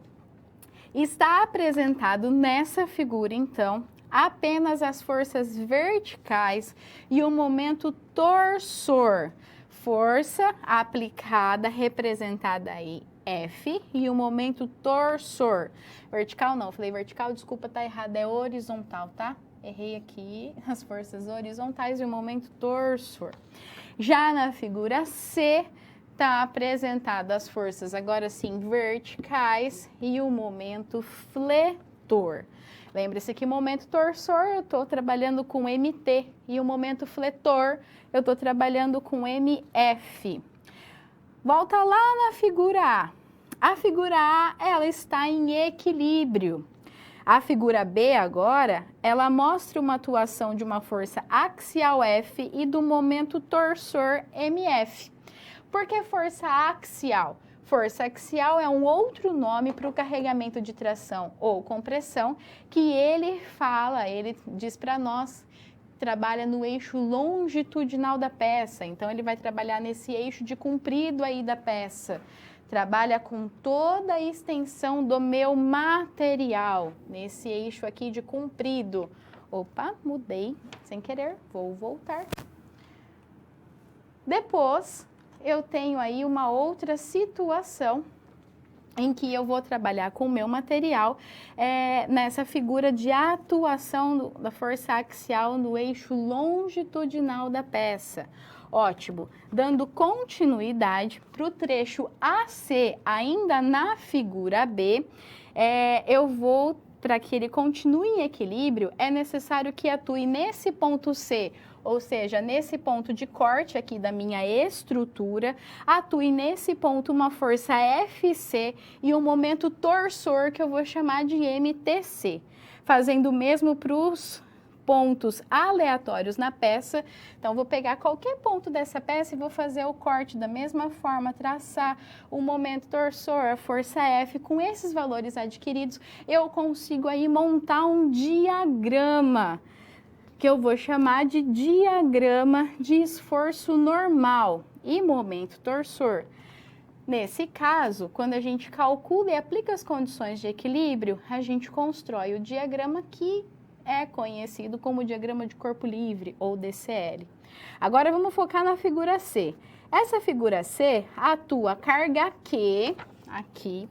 Está apresentado nessa figura, então, apenas as forças verticais e o momento torsor. Força aplicada, representada aí, F, e o momento torsor. Vertical não, falei vertical, desculpa, tá errado, é horizontal, tá? Errei aqui, as forças horizontais e o momento torsor. Já na figura C, está apresentado as forças agora sim verticais e o momento fletor. Lembre-se que momento torsor eu estou trabalhando com MT e o momento fletor eu estou trabalhando com MF. Volta lá na figura A. A figura A ela está em equilíbrio. A figura B agora, ela mostra uma atuação de uma força axial F e do momento torsor MF. Por que força axial? Força axial é um outro nome para o carregamento de tração ou compressão que ele diz para nós, trabalha no eixo longitudinal da peça. Então, ele vai trabalhar nesse eixo de comprido aí da peça. Trabalha com toda a extensão do meu material, nesse eixo aqui de comprido. Opa, mudei sem querer, vou voltar. Depois, eu tenho aí uma outra situação em que eu vou trabalhar com o meu material nessa figura de atuação da força axial no eixo longitudinal da peça. Ótimo. Dando continuidade para o trecho AC, ainda na figura B, eu vou, para que ele continue em equilíbrio, é necessário que atue nesse ponto C, ou seja, nesse ponto de corte aqui da minha estrutura, atue nesse ponto uma força FC e um momento torsor que eu vou chamar de MTC. Fazendo o mesmo para os pontos aleatórios na peça. Então, vou pegar qualquer ponto dessa peça e vou fazer o corte da mesma forma, traçar o momento torsor, a força F. Com esses valores adquiridos, eu consigo aí montar um diagrama, que eu vou chamar de diagrama de esforço normal e momento torsor. Nesse caso, quando a gente calcula e aplica as condições de equilíbrio, a gente constrói o diagrama que é conhecido como diagrama de corpo livre, ou DCL. Agora, vamos focar na figura C. Essa figura C atua carga Q, aqui,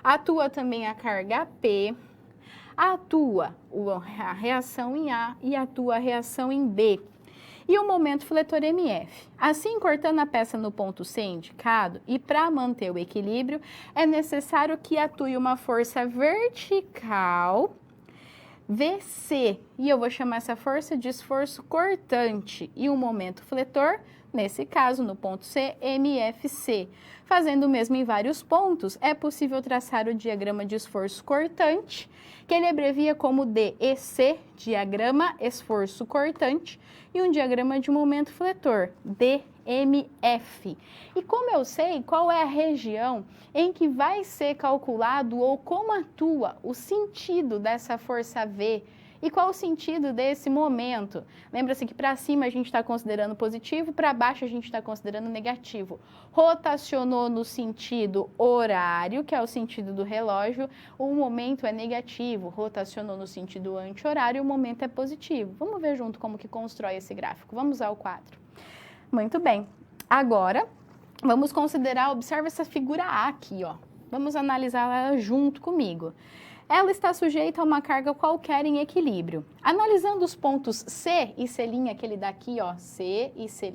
atua também a carga P, atua a reação em A e atua a reação em B. E o momento fletor MF. Assim, cortando a peça no ponto C indicado, e para manter o equilíbrio, é necessário que atue uma força vertical VC, e eu vou chamar essa força de esforço cortante, e o momento fletor, nesse caso, no ponto C, MFC. Fazendo o mesmo em vários pontos, é possível traçar o diagrama de esforço cortante, que ele abrevia como DEC, diagrama esforço cortante, e um diagrama de momento fletor, DMF. E como eu sei qual é a região em que vai ser calculado ou como atua o sentido dessa força V e qual o sentido desse momento? Lembra-se que para cima a gente está considerando positivo, para baixo a gente está considerando negativo. Rotacionou no sentido horário, que é o sentido do relógio, o momento é negativo. Rotacionou no sentido anti-horário, o momento é positivo. Vamos ver junto como que constrói esse gráfico. Vamos ao quadro. Muito bem. Agora, vamos considerar, observa essa figura A aqui, ó. Vamos analisá-la junto comigo. Ela está sujeita a uma carga qualquer em equilíbrio. Analisando os pontos C e C', aquele daqui, ó, C e C',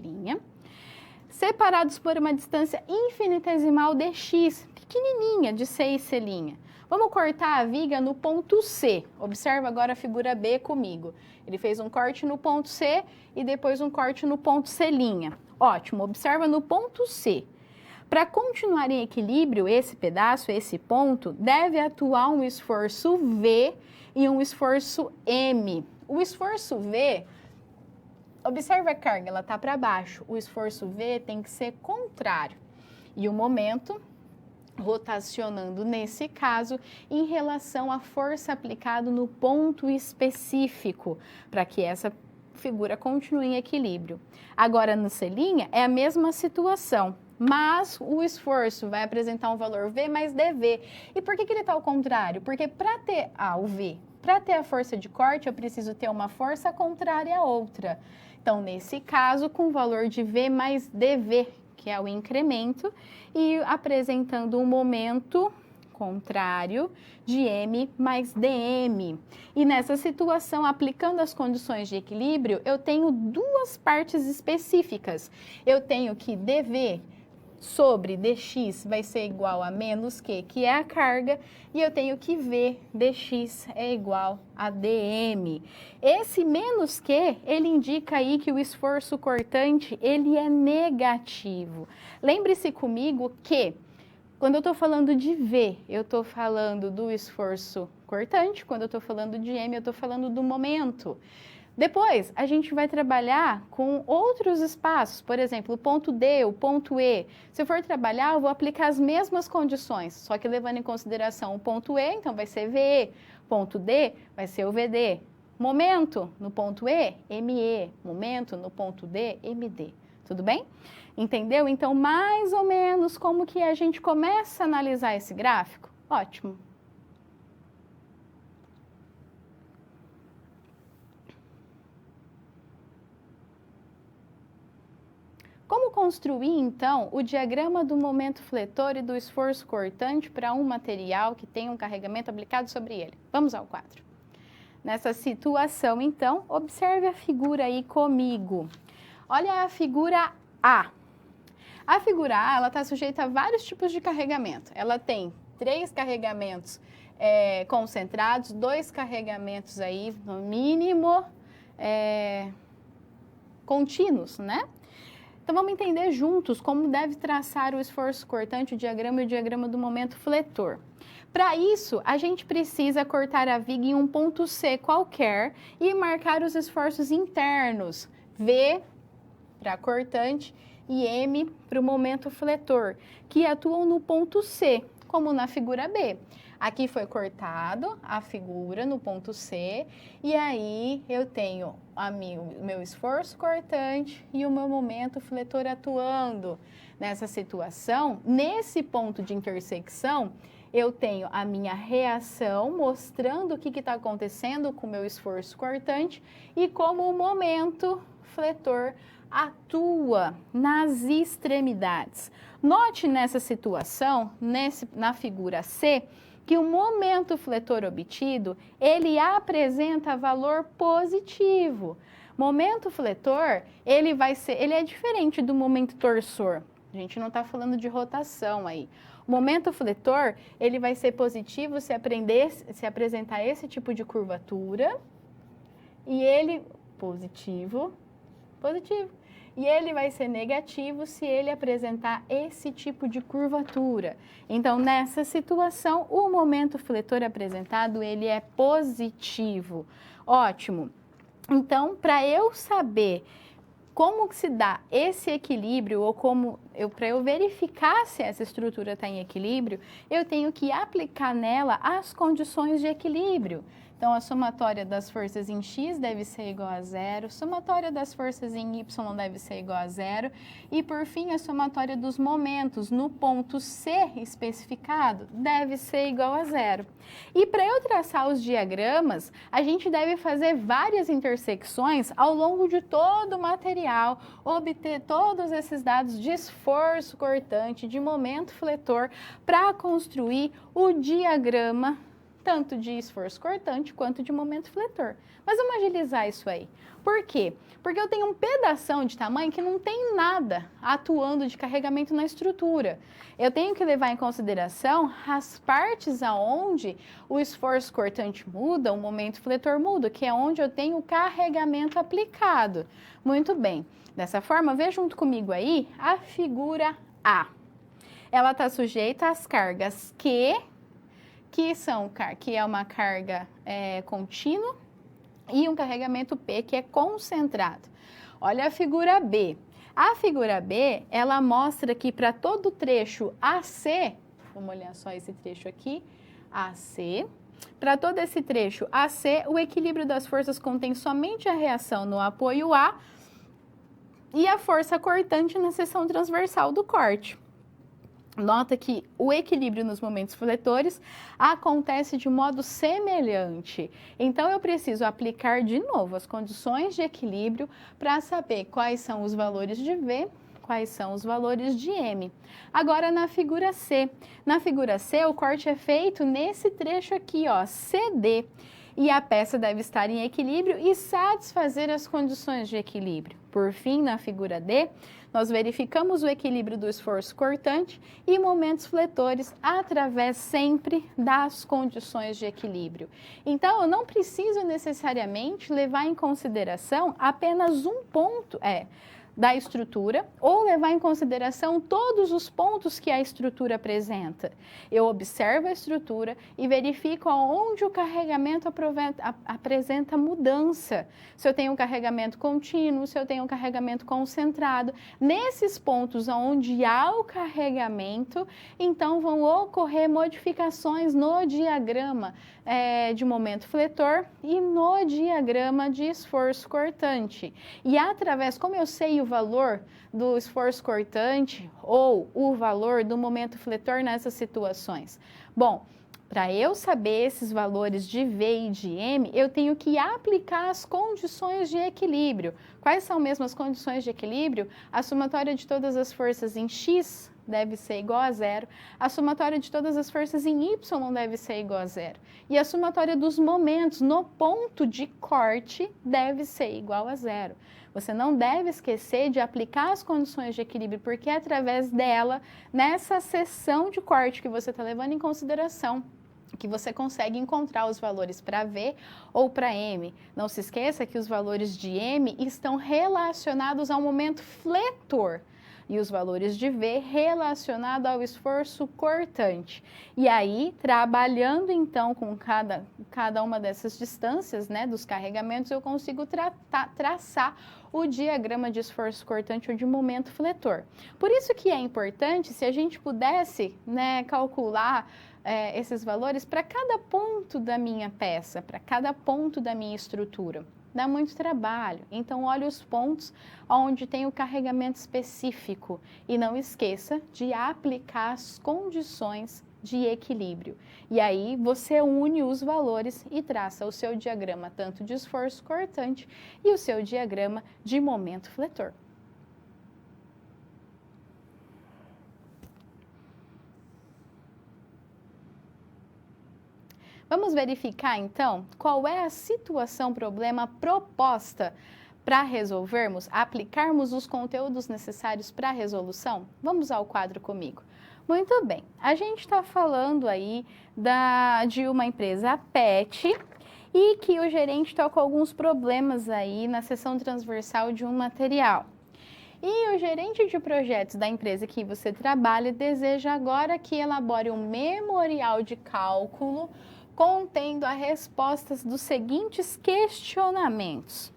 separados por uma distância infinitesimal de x, pequenininha, de C e C'. Vamos cortar a viga no ponto C. Observa agora a figura B comigo. Ele fez um corte no ponto C e depois um corte no ponto C'. Ótimo, observa no ponto C. Para continuar em equilíbrio, esse pedaço, esse ponto, deve atuar um esforço V e um esforço M. O esforço V, observa a carga, ela está para baixo. O esforço V tem que ser contrário. E o momento, rotacionando nesse caso, em relação à força aplicada no ponto específico, para que essa figura continue em equilíbrio. Agora, no C' é a mesma situação. Mas o esforço vai apresentar um valor V mais dV. E por que ele está ao contrário? Porque para ter o V, para ter a força de corte, eu preciso ter uma força contrária à outra. Então, nesse caso, com o valor de V mais dV, que é o incremento, e apresentando um momento contrário de M mais dM. E nessa situação, aplicando as condições de equilíbrio, eu tenho duas partes específicas. Eu tenho que dV sobre dx vai ser igual a menos Q, que é a carga, e eu tenho que V dx é igual a dm. Esse menos Q, ele indica aí que o esforço cortante, ele é negativo. Lembre-se comigo que, quando eu estou falando de V, eu estou falando do esforço cortante, quando eu estou falando de M, eu estou falando do momento. Depois, a gente vai trabalhar com outros espaços, por exemplo, o ponto D, o ponto E. Se eu for trabalhar, eu vou aplicar as mesmas condições, só que levando em consideração o ponto E, então vai ser VE, ponto D vai ser o VD. Momento no ponto E, ME, momento no ponto D, MD. Tudo bem? Entendeu? Então, mais ou menos como que a gente começa a analisar esse gráfico? Ótimo. Como construir, então, o diagrama do momento fletor e do esforço cortante para um material que tem um carregamento aplicado sobre ele? Vamos ao quadro. Nessa situação, então, observe a figura aí comigo. Olha a figura A. A figura A, ela está sujeita a vários tipos de carregamento. Ela tem 3 carregamentos concentrados, 2 carregamentos aí, no mínimo, contínuos, né? Então, vamos entender juntos como deve traçar o esforço cortante, o diagrama e o diagrama do momento fletor. Para isso, a gente precisa cortar a viga em um ponto C qualquer e marcar os esforços internos, V para cortante e M para o momento fletor, que atuam no ponto C, como na figura B. Aqui foi cortado a figura no ponto C, e aí eu tenho o meu esforço cortante e o meu momento fletor atuando. Nessa situação, nesse ponto de intersecção, eu tenho a minha reação mostrando o que está acontecendo com o meu esforço cortante e como o momento fletor atua nas extremidades. Note nessa situação, na figura C, que o momento fletor obtido, ele apresenta valor positivo. Momento fletor, ele é diferente do momento torsor. A gente não está falando de rotação aí. O momento fletor, ele vai ser positivo se apresentar esse tipo de curvatura, e ele, positivo, e ele vai ser negativo se ele apresentar esse tipo de curvatura. Então, nessa situação, o momento fletor apresentado, ele é positivo. Ótimo. Então, para eu saber como que se dá esse equilíbrio, ou para eu verificar se essa estrutura está em equilíbrio, eu tenho que aplicar nela as condições de equilíbrio. Então, a somatória das forças em X deve ser igual a zero, somatória das forças em Y deve ser igual a zero, e por fim, a somatória dos momentos no ponto C especificado deve ser igual a zero. E para eu traçar os diagramas, a gente deve fazer várias intersecções ao longo de todo o material, obter todos esses dados de esforço cortante, de momento fletor, para construir o diagrama tanto de esforço cortante quanto de momento fletor. Mas vamos agilizar isso aí. Por quê? Porque eu tenho um pedação de tamanho que não tem nada atuando de carregamento na estrutura. Eu tenho que levar em consideração as partes aonde o esforço cortante muda, o momento fletor muda, que é onde eu tenho o carregamento aplicado. Muito bem. Dessa forma, vê junto comigo aí a figura A. Ela está sujeita às cargas Q, que é uma carga contínua, e um carregamento P, que é concentrado. Olha a figura B. A figura B, ela mostra que para todo o trecho AC, vamos olhar só esse trecho aqui, AC, para todo esse trecho AC, o equilíbrio das forças contém somente a reação no apoio A e a força cortante na seção transversal do corte. Nota que o equilíbrio nos momentos fletores acontece de modo semelhante. Então, eu preciso aplicar de novo as condições de equilíbrio para saber quais são os valores de V, quais são os valores de M. Agora, na figura C. Na figura C, o corte é feito nesse trecho aqui, ó, CD. E a peça deve estar em equilíbrio e satisfazer as condições de equilíbrio. Por fim, na figura D, nós verificamos o equilíbrio do esforço cortante e momentos fletores através sempre das condições de equilíbrio. Então, eu não preciso necessariamente levar em consideração apenas um ponto da estrutura ou levar em consideração todos os pontos que a estrutura apresenta. Eu observo a estrutura e verifico aonde o carregamento apresenta mudança. Se eu tenho um carregamento contínuo, se eu tenho um carregamento concentrado. Nesses pontos onde há o carregamento, então vão ocorrer modificações no diagrama de momento fletor e no diagrama de esforço cortante. E através, como eu sei o valor do esforço cortante ou o valor do momento fletor nessas situações? Bom, para eu saber esses valores de V e de M, eu tenho que aplicar as condições de equilíbrio. Quais são mesmo as condições de equilíbrio? A somatória de todas as forças em X deve ser igual a zero, a somatória de todas as forças em Y deve ser igual a zero, e a somatória dos momentos no ponto de corte deve ser igual a zero. Você não deve esquecer de aplicar as condições de equilíbrio, porque é através dela, nessa seção de corte que você está levando em consideração, que você consegue encontrar os valores para V ou para M. Não se esqueça que os valores de M estão relacionados ao momento fletor e os valores de V relacionados ao esforço cortante. E aí, trabalhando então com cada uma dessas distâncias, né, dos carregamentos, eu consigo traçar o diagrama de esforço cortante ou de momento fletor. Por isso que é importante, se a gente pudesse, né, calcular esses valores para cada ponto da minha peça, para cada ponto da minha estrutura. Dá muito trabalho, então olhe os pontos onde tem o carregamento específico e não esqueça de aplicar as condições de equilíbrio. E aí você une os valores e traça o seu diagrama tanto de esforço cortante e o seu diagrama de momento fletor. Vamos verificar, então, qual é a situação, problema proposta para resolvermos, aplicarmos os conteúdos necessários para a resolução? Vamos ao quadro comigo. Muito bem, a gente está falando aí de uma empresa PET e que o gerente está com alguns problemas aí na seção transversal de um material. E o gerente de projetos da empresa que você trabalha deseja agora que elabore um memorial de cálculo contendo as respostas dos seguintes questionamentos.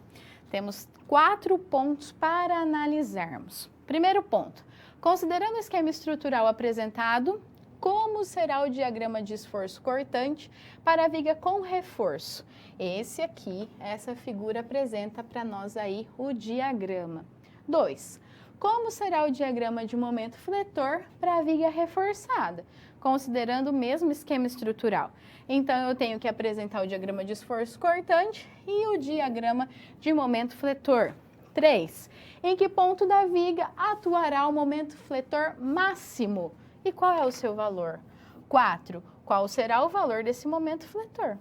Temos 4 pontos para analisarmos. Primeiro ponto, considerando o esquema estrutural apresentado, como será o diagrama de esforço cortante para a viga com reforço? Esse aqui, essa figura apresenta para nós aí o diagrama. 2. Como será o diagrama de momento fletor para a viga reforçada, considerando o mesmo esquema estrutural? Então, eu tenho que apresentar o diagrama de esforço cortante e o diagrama de momento fletor. 3. Em que ponto da viga atuará o momento fletor máximo? E qual é o seu valor? 4. Qual será o valor desse momento fletor?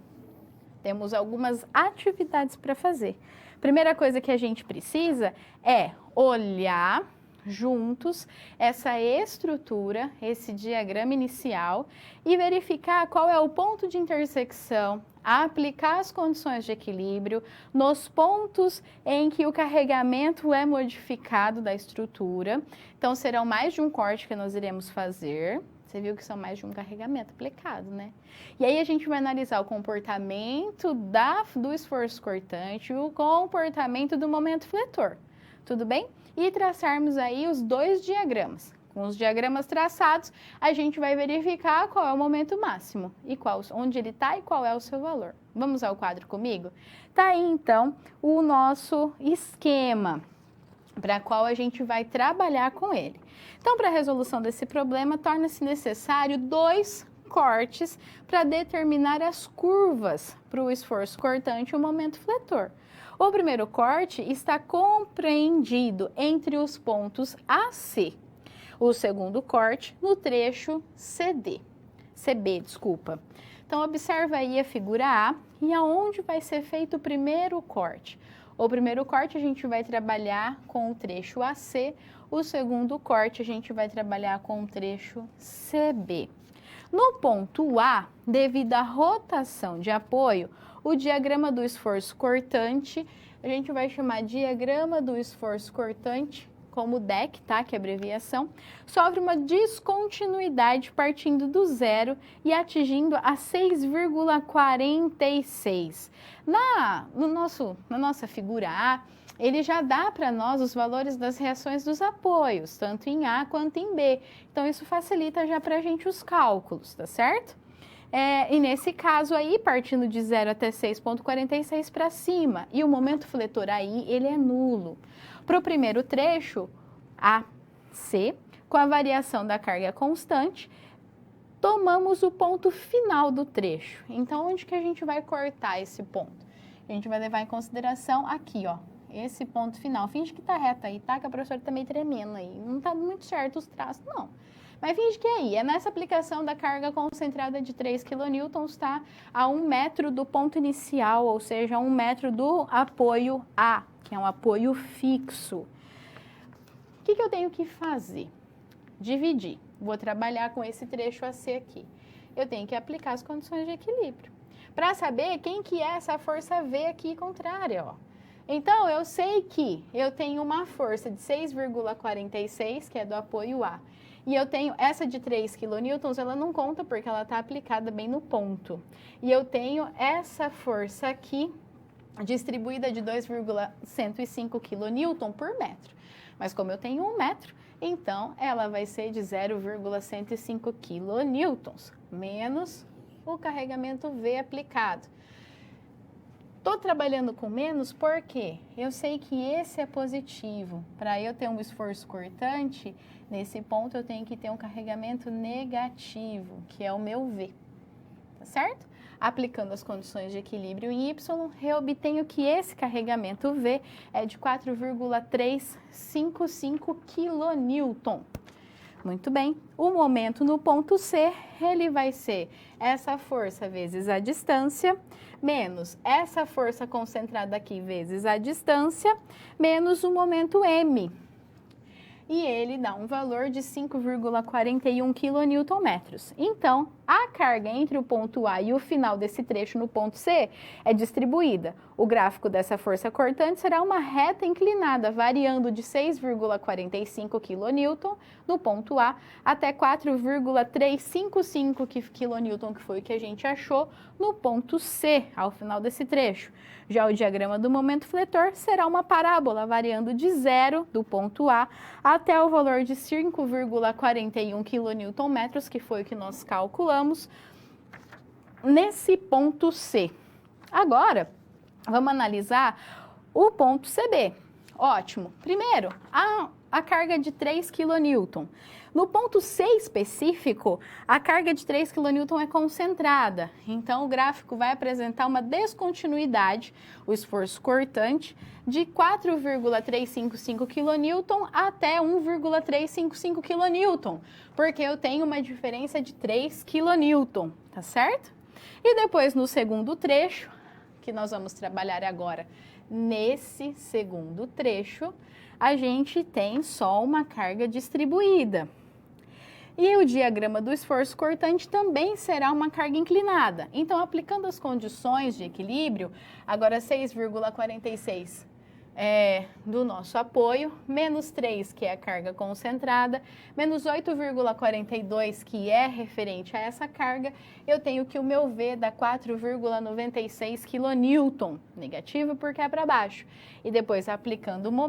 Temos algumas atividades para fazer. Primeira coisa que a gente precisa é olhar juntos essa estrutura, esse diagrama inicial e verificar qual é o ponto de intersecção, aplicar as condições de equilíbrio nos pontos em que o carregamento é modificado da estrutura. Então, serão mais de um corte que nós iremos fazer. Você viu que são mais de um carregamento aplicado, né? E aí a gente vai analisar o comportamento do esforço cortante e o comportamento do momento fletor. Tudo bem? E traçarmos aí os 2 diagramas. Com os diagramas traçados, a gente vai verificar qual é o momento máximo e onde ele está e qual é o seu valor. Vamos ao quadro comigo? Tá aí, então, o nosso esquema para qual a gente vai trabalhar com ele. Então, para a resolução desse problema, torna-se necessário 2 cortes para determinar as curvas para o esforço cortante e o momento fletor. O primeiro corte está compreendido entre os pontos A, C. O segundo corte no trecho CB. Então, observa aí a figura A e aonde vai ser feito o primeiro corte. O primeiro corte a gente vai trabalhar com o trecho AC, o segundo corte a gente vai trabalhar com o trecho CB. No ponto A, devido à rotação de apoio, o diagrama do esforço cortante, a gente vai chamar diagrama do esforço cortante, como DEC, tá? Que é a abreviação, sofre uma descontinuidade partindo do zero e atingindo a 6,46. Na nossa figura A, ele já dá para nós os valores das reações dos apoios, tanto em A quanto em B. Então, isso facilita já para a gente os cálculos, tá certo? E nesse caso aí, partindo de 0 até 6,46 para cima, e o momento fletor aí, ele é nulo. Para o primeiro trecho, AC, com a variação da carga constante, tomamos o ponto final do trecho. Então, onde que a gente vai cortar esse ponto? A gente vai levar em consideração aqui, ó, esse ponto final. Finge que tá reto aí, tá? Que a professora tá meio tremendo aí. Não tá muito certo os traços, não. Mas finge que é aí. É nessa aplicação da carga concentrada de 3 kN, tá? A 1 metro do ponto inicial, ou seja, a 1 metro do apoio A, que é um apoio fixo. O que eu tenho que fazer? Dividir. Vou trabalhar com esse trecho AC aqui. Eu tenho que aplicar as condições de equilíbrio. Para saber quem que é essa força V aqui contrária, ó. Então, eu sei que eu tenho uma força de 6,46, que é do apoio A. E eu tenho essa de 3 kN, ela não conta porque ela está aplicada bem no ponto. E eu tenho essa força aqui, distribuída de 2,105 kN por metro. Mas como eu tenho 1 metro, então ela vai ser de 0,105 kN, menos o carregamento V aplicado. Estou trabalhando com menos porque eu sei que esse é positivo. Para eu ter um esforço cortante, nesse ponto eu tenho que ter um carregamento negativo, que é o meu V, tá certo? Aplicando as condições de equilíbrio em Y, eu obtenho que esse carregamento V é de 4,355 kN. Muito bem. O momento no ponto C, ele vai ser essa força vezes a distância, menos essa força concentrada aqui vezes a distância, menos o momento M. E ele dá um valor de 5,41 kNm. Então, a carga entre o ponto A e o final desse trecho no ponto C é distribuída. O gráfico dessa força cortante será uma reta inclinada, variando de 6,45 kN no ponto A até 4,355 kN, que foi o que a gente achou no ponto C, ao final desse trecho. Já o diagrama do momento fletor será uma parábola, variando de 0 do ponto A até o valor de 5,41 kNm, que foi o que nós calculamos nesse ponto C. Agora, vamos analisar o ponto CB. Ótimo. Primeiro, a carga de 3 kN. No ponto C específico, a carga de 3 kN é concentrada. Então, o gráfico vai apresentar uma descontinuidade, o esforço cortante, de 4,355 kN até 1,355 kN, porque eu tenho uma diferença de 3 kN, tá certo? E depois, no segundo trecho, que nós vamos trabalhar agora, nesse segundo trecho, a gente tem só uma carga distribuída. E o diagrama do esforço cortante também será uma carga inclinada. Então, aplicando as condições de equilíbrio, agora 6,46 do nosso apoio, menos 3, que é a carga concentrada, menos 8,42, que é referente a essa carga, eu tenho que o meu V dá 4,96 kN, negativo porque é para baixo. E depois, aplicando o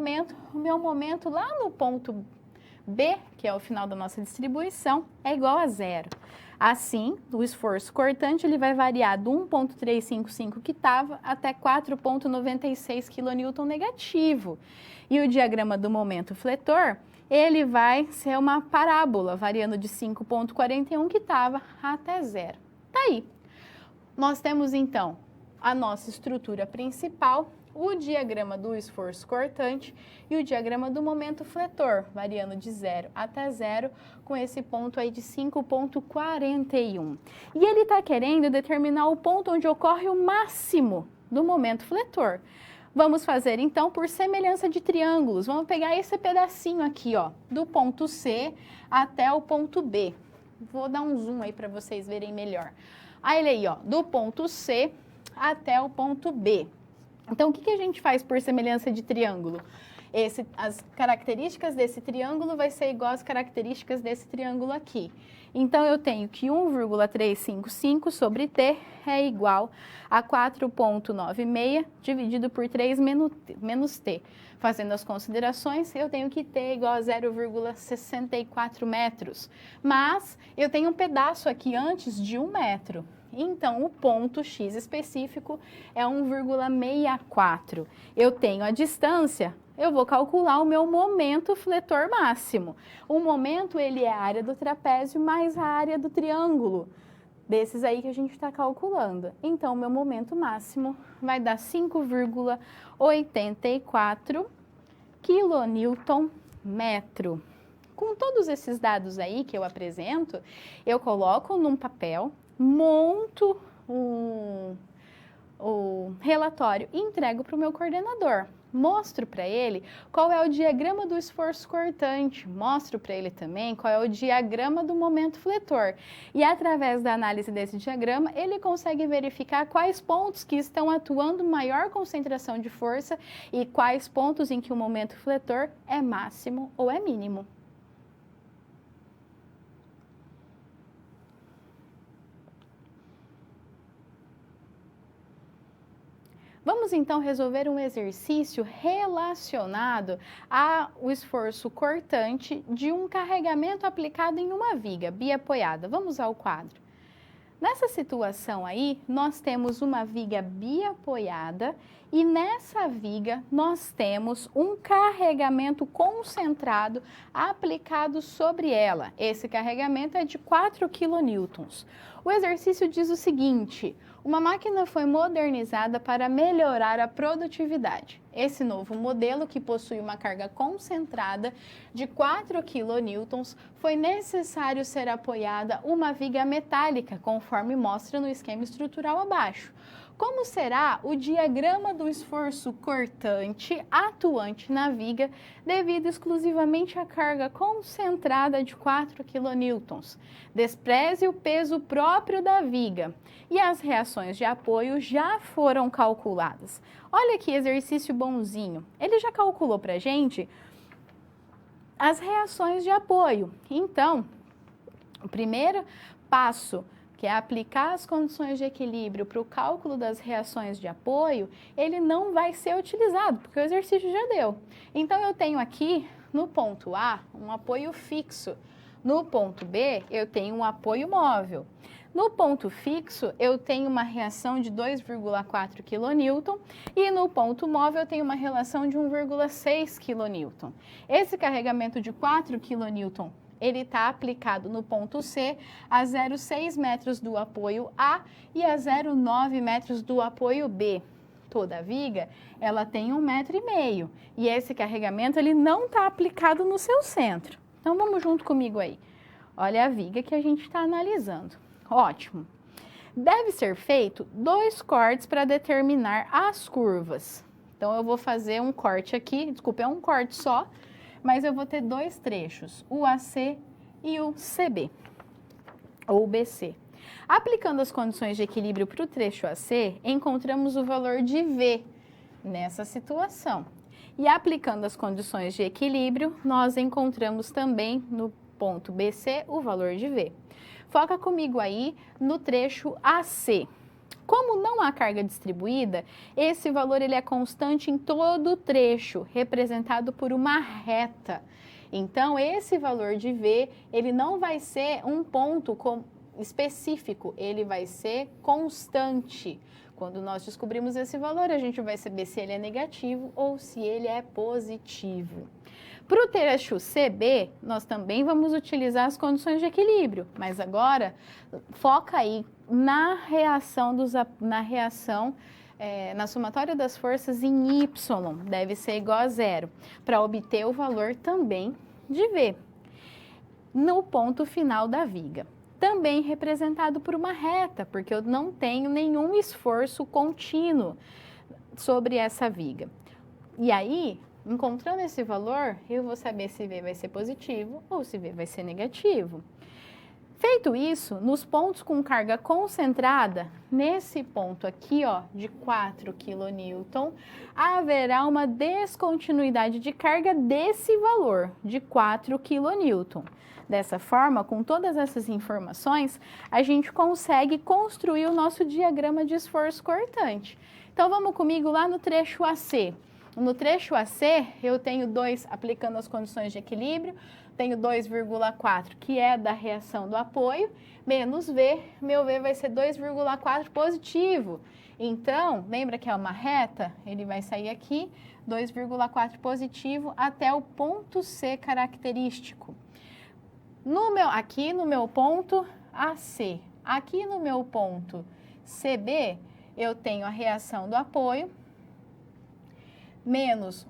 meu momento lá no ponto B, que é o final da nossa distribuição, é igual a 0. Assim, o esforço cortante ele vai variar do 1,355 que estava até 4,96 kN negativo. E o diagrama do momento fletor, ele vai ser uma parábola, variando de 5,41 que estava até 0. Tá aí. Nós temos, então, a nossa estrutura principal, o diagrama do esforço cortante e o diagrama do momento fletor, variando de 0 até 0, com esse ponto aí de 5,41. E ele está querendo determinar o ponto onde ocorre o máximo do momento fletor. Vamos fazer, então, por semelhança de triângulos. Vamos pegar esse pedacinho aqui, ó, do ponto C até o ponto B. Vou dar um zoom aí para vocês verem melhor. Aí, ele aí, ó, do ponto C até o ponto B. Então, o que a gente faz por semelhança de triângulo? As características desse triângulo vai ser igual às características desse triângulo aqui. Então, eu tenho que 1,355 sobre T é igual a 4,96 dividido por 3 menos T. Fazendo as considerações, eu tenho que T é igual a 0,64 metros. Mas, eu tenho um pedaço aqui antes de 1 metro. Então, o ponto X específico é 1,64. Eu tenho a distância, eu vou calcular o meu momento fletor máximo. O momento, ele é a área do trapézio mais a área do triângulo, desses aí que a gente está calculando. Então, o meu momento máximo vai dar 5,84 kN/metro. Com todos esses dados aí que eu apresento, eu coloco num papel, monto o relatório e entrego para o meu coordenador. Mostro para ele qual é o diagrama do esforço cortante, mostro para ele também qual é o diagrama do momento fletor. E através da análise desse diagrama, ele consegue verificar quais pontos que estão atuando maior concentração de força e quais pontos em que o momento fletor é máximo ou é mínimo. Vamos então resolver um exercício relacionado ao esforço cortante de um carregamento aplicado em uma viga biapoiada. Vamos ao quadro. Nessa situação aí, nós temos uma viga biapoiada e nessa viga nós temos um carregamento concentrado aplicado sobre ela. Esse carregamento é de 4 kN. O exercício diz o seguinte: uma máquina foi modernizada para melhorar a produtividade. Esse novo modelo, que possui uma carga concentrada de 4 kN, foi necessário ser apoiada uma viga metálica, conforme mostra no esquema estrutural abaixo. Como será o diagrama do esforço cortante atuante na viga devido exclusivamente à carga concentrada de 4 kN? Despreze o peso próprio da viga e as reações de apoio já foram calculadas. Olha que exercício bonzinho. Ele já calculou para a gente as reações de apoio. Então, o primeiro passo, que é aplicar as condições de equilíbrio para o cálculo das reações de apoio, ele não vai ser utilizado, porque o exercício já deu. Então, eu tenho aqui, no ponto A, um apoio fixo. No ponto B, eu tenho um apoio móvel. No ponto fixo, eu tenho uma reação de 2,4 kN e no ponto móvel eu tenho uma relação de 1,6 kN. Esse carregamento de 4 kN, ele está aplicado no ponto C a 0,6 metros do apoio A e a 0,9 metros do apoio B. Toda a viga, ela tem 1,5 metro e esse carregamento ele não está aplicado no seu centro. Então, vamos junto comigo aí. Olha a viga que a gente está analisando. Ótimo. Deve ser feito 2 cortes para determinar as curvas. Então, eu vou fazer um corte aqui, desculpa, é um corte só, mas eu vou ter 2 trechos, o AC e o CB, ou BC. Aplicando as condições de equilíbrio para o trecho AC, encontramos o valor de V nessa situação. E aplicando as condições de equilíbrio, nós encontramos também no ponto BC o valor de V. Foca comigo aí no trecho AC. Como não há carga distribuída, esse valor ele é constante em todo o trecho, representado por uma reta. Então, esse valor de V, ele não vai ser um ponto específico, ele vai ser constante. Quando nós descobrimos esse valor, a gente vai saber se ele é negativo ou se ele é positivo. Para o trecho CB, nós também vamos utilizar as condições de equilíbrio, mas agora foca aí na reação, na somatória das forças em Y, deve ser igual a 0, para obter o valor também de V, no ponto final da viga. Também representado por uma reta, porque eu não tenho nenhum esforço contínuo sobre essa viga. E aí, encontrando esse valor, eu vou saber se V vai ser positivo ou se V vai ser negativo. Feito isso, nos pontos com carga concentrada, nesse ponto aqui, ó, de 4 kN, haverá uma descontinuidade de carga desse valor, de 4 kN. Dessa forma, com todas essas informações, a gente consegue construir o nosso diagrama de esforço cortante. Então, vamos comigo lá no trecho AC. No trecho AC, eu tenho 2, aplicando as condições de equilíbrio, tenho 2,4, que é da reação do apoio, menos V, meu V vai ser 2,4 positivo. Então, lembra que é uma reta? Ele vai sair aqui, 2,4 positivo, até o ponto C característico. Aqui no meu ponto AC, aqui no meu ponto CB, eu tenho a reação do apoio, menos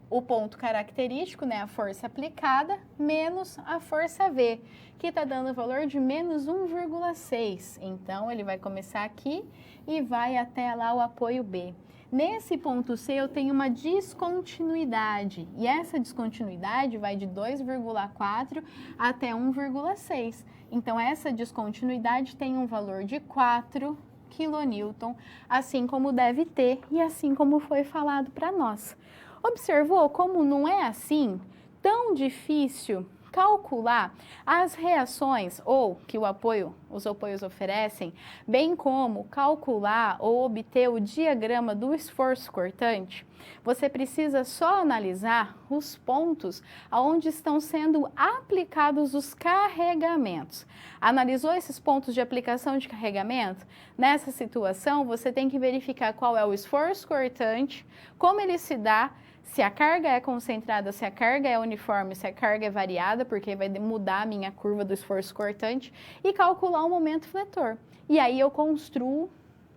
o ponto característico, né, a força aplicada, menos a força V, que está dando o valor de menos 1,6. Então, ele vai começar aqui e vai até lá o apoio B. Nesse ponto C, eu tenho uma descontinuidade, e essa descontinuidade vai de 2,4 até 1,6. Então, essa descontinuidade tem um valor de 4 kN, assim como deve ter e assim como foi falado para nós. Observou como não é assim tão difícil calcular as reações ou que os apoios oferecem, bem como calcular ou obter o diagrama do esforço cortante? Você precisa só analisar os pontos onde estão sendo aplicados os carregamentos. Analisou esses pontos de aplicação de carregamento? Nessa situação, você tem que verificar qual é o esforço cortante, como ele se dá, se a carga é concentrada, se a carga é uniforme, se a carga é variada, porque vai mudar a minha curva do esforço cortante, e calcular o momento fletor. E aí eu construo,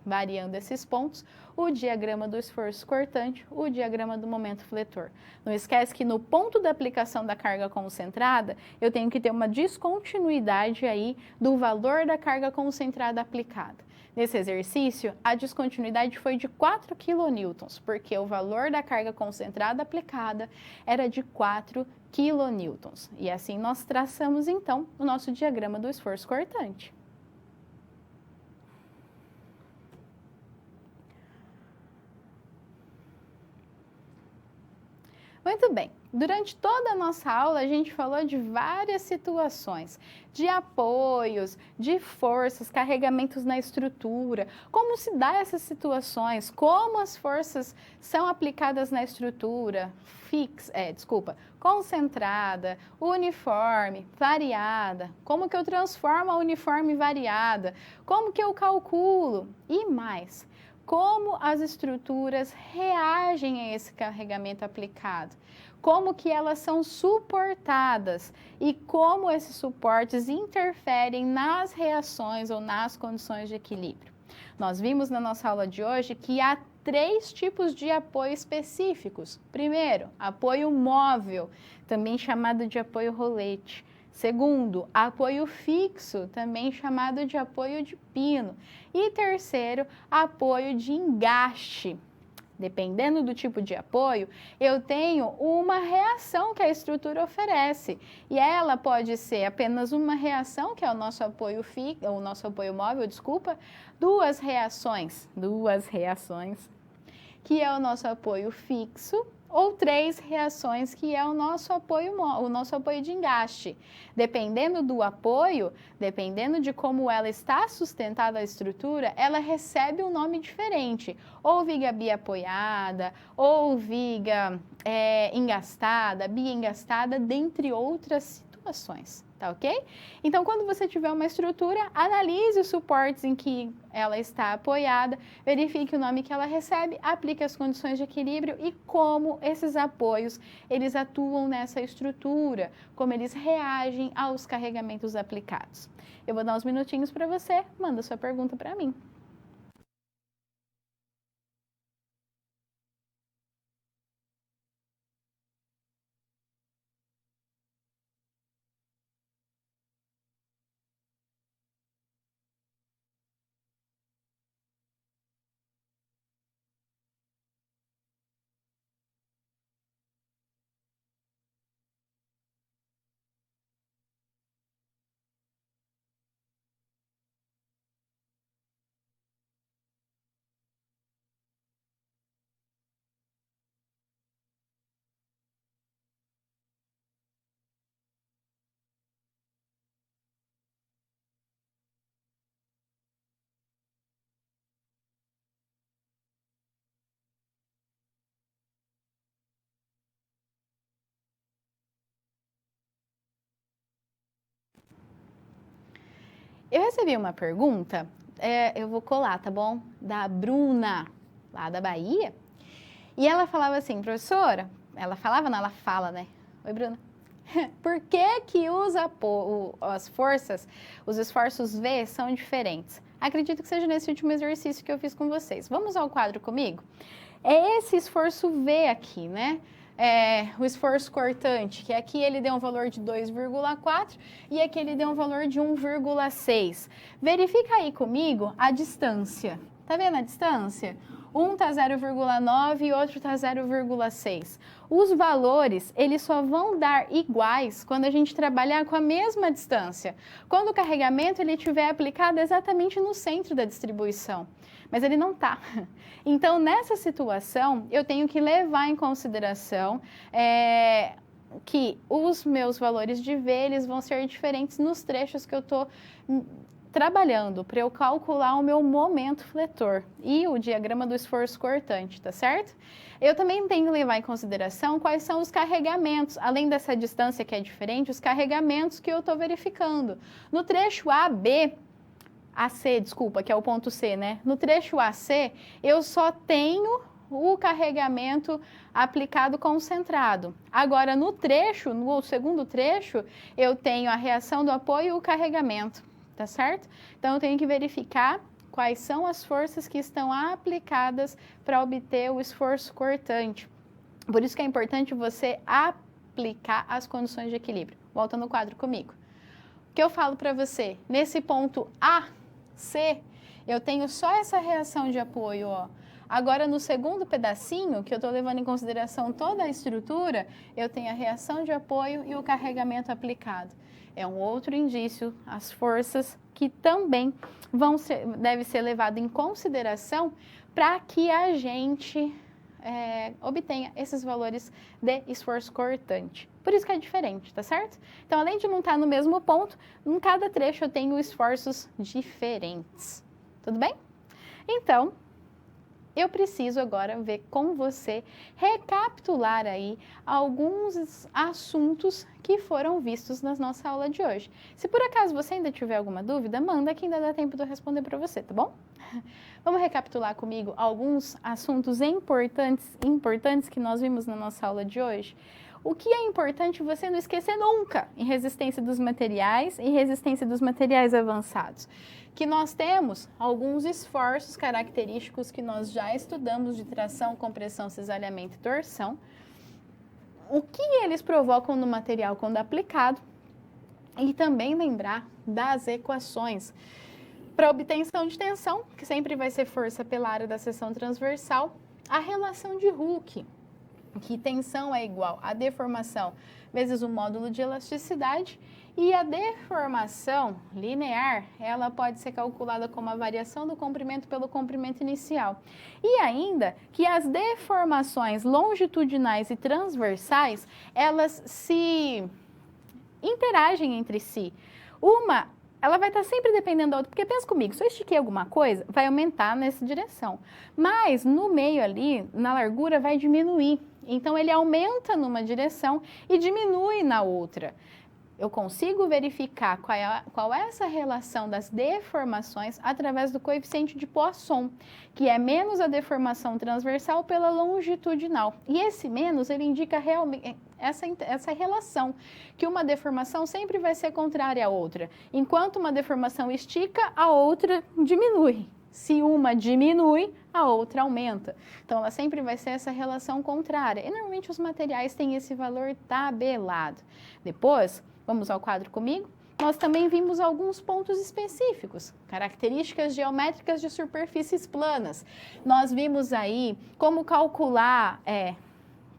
variando esses pontos, o diagrama do esforço cortante, o diagrama do momento fletor. Não esquece que no ponto da aplicação da carga concentrada, eu tenho que ter uma descontinuidade aí do valor da carga concentrada aplicada. Nesse exercício, a descontinuidade foi de 4 kN, porque o valor da carga concentrada aplicada era de 4 kN. E assim nós traçamos, então, o nosso diagrama do esforço cortante. Muito bem, durante toda a nossa aula a gente falou de várias situações, de apoios, de forças, carregamentos na estrutura, como se dá essas situações, como as forças são aplicadas na estrutura, concentrada, uniforme, variada, como que eu transformo a uniforme variada, como que eu calculo e mais. Como as estruturas reagem a esse carregamento aplicado, como que elas são suportadas e como esses suportes interferem nas reações ou nas condições de equilíbrio. Nós vimos na nossa aula de hoje que há 3 tipos de apoio específicos. Primeiro, apoio móvel, também chamado de apoio rolete. Segundo, apoio fixo, também chamado de apoio de pino. E terceiro, apoio de engaste. Dependendo do tipo de apoio, eu tenho uma reação que a estrutura oferece. E ela pode ser apenas uma reação, que é o nosso apoio móvel, duas reações, que é o nosso apoio fixo, ou 3 reações, que é o nosso apoio de engaste. Dependendo do apoio, dependendo de como ela está sustentada a estrutura, ela recebe um nome diferente. Ou viga biapoiada, ou viga engastada, biengastada, dentre outras situações. Tá ok? Então, quando você tiver uma estrutura, analise os suportes em que ela está apoiada, verifique o nome que ela recebe, aplique as condições de equilíbrio e como esses apoios, eles atuam nessa estrutura, como eles reagem aos carregamentos aplicados. Eu vou dar uns minutinhos para você, manda sua pergunta para mim. Eu recebi uma pergunta, eu vou colar, tá bom? Da Bruna, lá da Bahia. E ela falava assim, professora, ela falava, não, ela fala, né? Oi, Bruna. Por que as forças, os esforços V são diferentes? Acredito que seja nesse último exercício que eu fiz com vocês. Vamos ao quadro comigo? É esse esforço V aqui, né? O esforço cortante, que aqui ele deu um valor de 2,4 e aqui ele deu um valor de 1,6. Verifica aí comigo a distância. Tá vendo a distância? Um está 0,9 e outro está 0,6. Os valores, eles só vão dar iguais quando a gente trabalhar com a mesma distância. Quando o carregamento ele estiver aplicado exatamente no centro da distribuição. Mas ele não está. Então, nessa situação, eu tenho que levar em consideração que os meus valores de V eles vão ser diferentes nos trechos que eu estou trabalhando para eu calcular o meu momento fletor e o diagrama do esforço cortante, tá certo? Eu também tenho que levar em consideração quais são os carregamentos, além dessa distância que é diferente, os carregamentos que eu estou verificando. No trecho AC, desculpa, que é o ponto C, né? No trecho AC, eu só tenho o carregamento aplicado concentrado. Agora, no trecho, no segundo trecho, eu tenho a reação do apoio e o carregamento, tá certo? Então, eu tenho que verificar quais são as forças que estão aplicadas para obter o esforço cortante. Por isso que é importante você aplicar as condições de equilíbrio. Volta no quadro comigo. O que eu falo para você? Nesse ponto A, C, eu tenho só essa reação de apoio, ó. Agora, no segundo pedacinho, que eu estou levando em consideração toda a estrutura, eu tenho a reação de apoio e o carregamento aplicado. É um outro indício, as forças que também deve ser levado em consideração para que a gente obtenha esses valores de esforço cortante. Por isso que é diferente, tá certo? Então, além de não estar no mesmo ponto, em cada trecho eu tenho esforços diferentes. Tudo bem? Então, eu preciso agora ver com você, recapitular aí alguns assuntos que foram vistos na nossa aula de hoje. Se por acaso você ainda tiver alguma dúvida, manda que ainda dá tempo de eu responder para você, tá bom? Vamos recapitular comigo alguns assuntos importantes que nós vimos na nossa aula de hoje? O que é importante você não esquecer nunca em resistência dos materiais e resistência dos materiais avançados? Que nós temos alguns esforços característicos que nós já estudamos de tração, compressão, cisalhamento e torção. O que eles provocam no material quando aplicado e também lembrar das equações. Para obtenção de tensão, que sempre vai ser força pela área da seção transversal, a relação de Hooke, que tensão é igual a deformação vezes o módulo de elasticidade, e a deformação linear, ela pode ser calculada como a variação do comprimento pelo comprimento inicial. E ainda que as deformações longitudinais e transversais, elas se interagem entre si. Ela vai estar sempre dependendo da outra, porque pensa comigo, se eu estiquei alguma coisa, vai aumentar nessa direção. Mas no meio ali, na largura, vai diminuir. Então, ele aumenta numa direção e diminui na outra. Eu consigo verificar qual é essa relação das deformações através do coeficiente de Poisson, que é menos a deformação transversal pela longitudinal. E esse menos, ele indica realmente essa relação, que uma deformação sempre vai ser contrária à outra. Enquanto uma deformação estica, a outra diminui. Se uma diminui, a outra aumenta. Então, ela sempre vai ser essa relação contrária. E, normalmente, os materiais têm esse valor tabelado. Depois, vamos ao quadro comigo? Nós também vimos alguns pontos específicos, características geométricas de superfícies planas. Nós vimos aí como calcular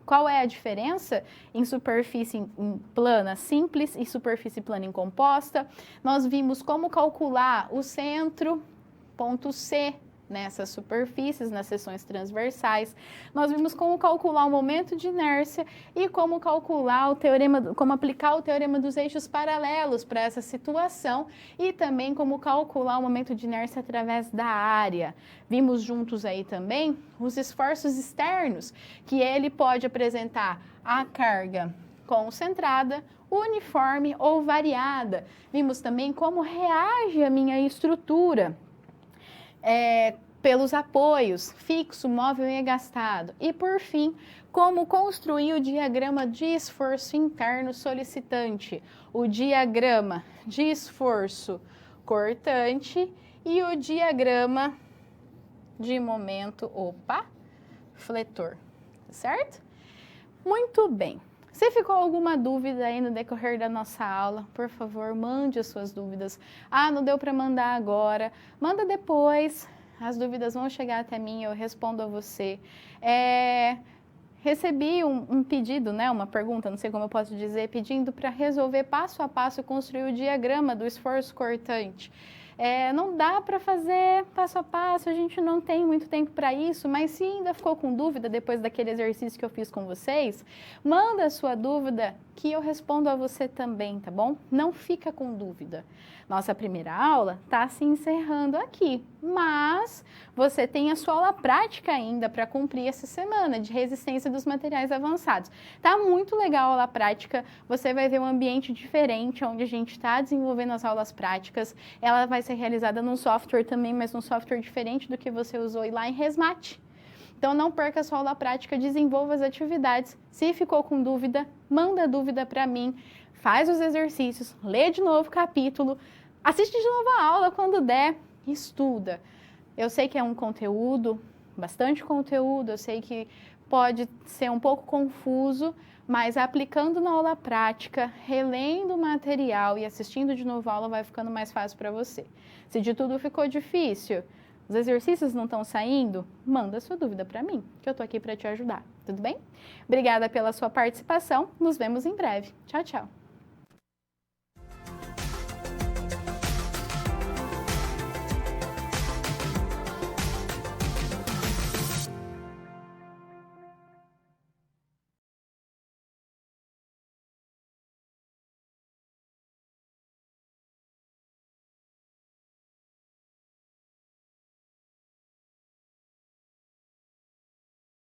qual é a diferença em superfície plana simples e superfície plana incomposta. Nós vimos como calcular o centro, ponto C, nessas superfícies, nas seções transversais. Nós vimos como calcular o momento de inércia e como calcular como aplicar o teorema dos eixos paralelos para essa situação e também como calcular o momento de inércia através da área. Vimos juntos aí também os esforços externos, que ele pode apresentar a carga concentrada, uniforme ou variada. Vimos também como reage a minha estrutura pelos apoios, fixo, móvel e agastado. E, por fim, como construir o diagrama de esforço interno solicitante, o diagrama de esforço cortante e o diagrama de momento, fletor, certo? Muito bem. Se ficou alguma dúvida aí no decorrer da nossa aula, por favor, mande as suas dúvidas. Não deu para mandar agora, manda depois. As dúvidas vão chegar até mim, eu respondo a você. Recebi um pedido, uma pergunta, não sei como eu posso dizer, pedindo para resolver passo a passo, construir o diagrama do esforço cortante. Não dá para fazer passo a passo, a gente não tem muito tempo para isso, mas se ainda ficou com dúvida depois daquele exercício que eu fiz com vocês, manda a sua dúvida que eu respondo a você também, tá bom? Não fica com dúvida. Nossa primeira aula está se encerrando aqui, mas você tem a sua aula prática ainda para cumprir essa semana de resistência dos materiais avançados. Tá muito legal a aula prática, você vai ver um ambiente diferente onde a gente está desenvolvendo as aulas práticas. Ela vai ser realizada num software também, mas num software diferente do que você usou lá em Resmate. Então não perca a sua aula prática, desenvolva as atividades. Se ficou com dúvida, manda dúvida para mim, faz os exercícios, lê de novo o capítulo, assiste de novo a aula quando der, estuda. Eu sei que é um conteúdo, bastante conteúdo, eu sei que pode ser um pouco confuso, mas aplicando na aula prática, relendo o material e assistindo de novo a aula vai ficando mais fácil para você. Se de tudo ficou difícil, os exercícios não estão saindo, manda sua dúvida para mim, que eu estou aqui para te ajudar, tudo bem? Obrigada pela sua participação, nos vemos em breve. Tchau, tchau!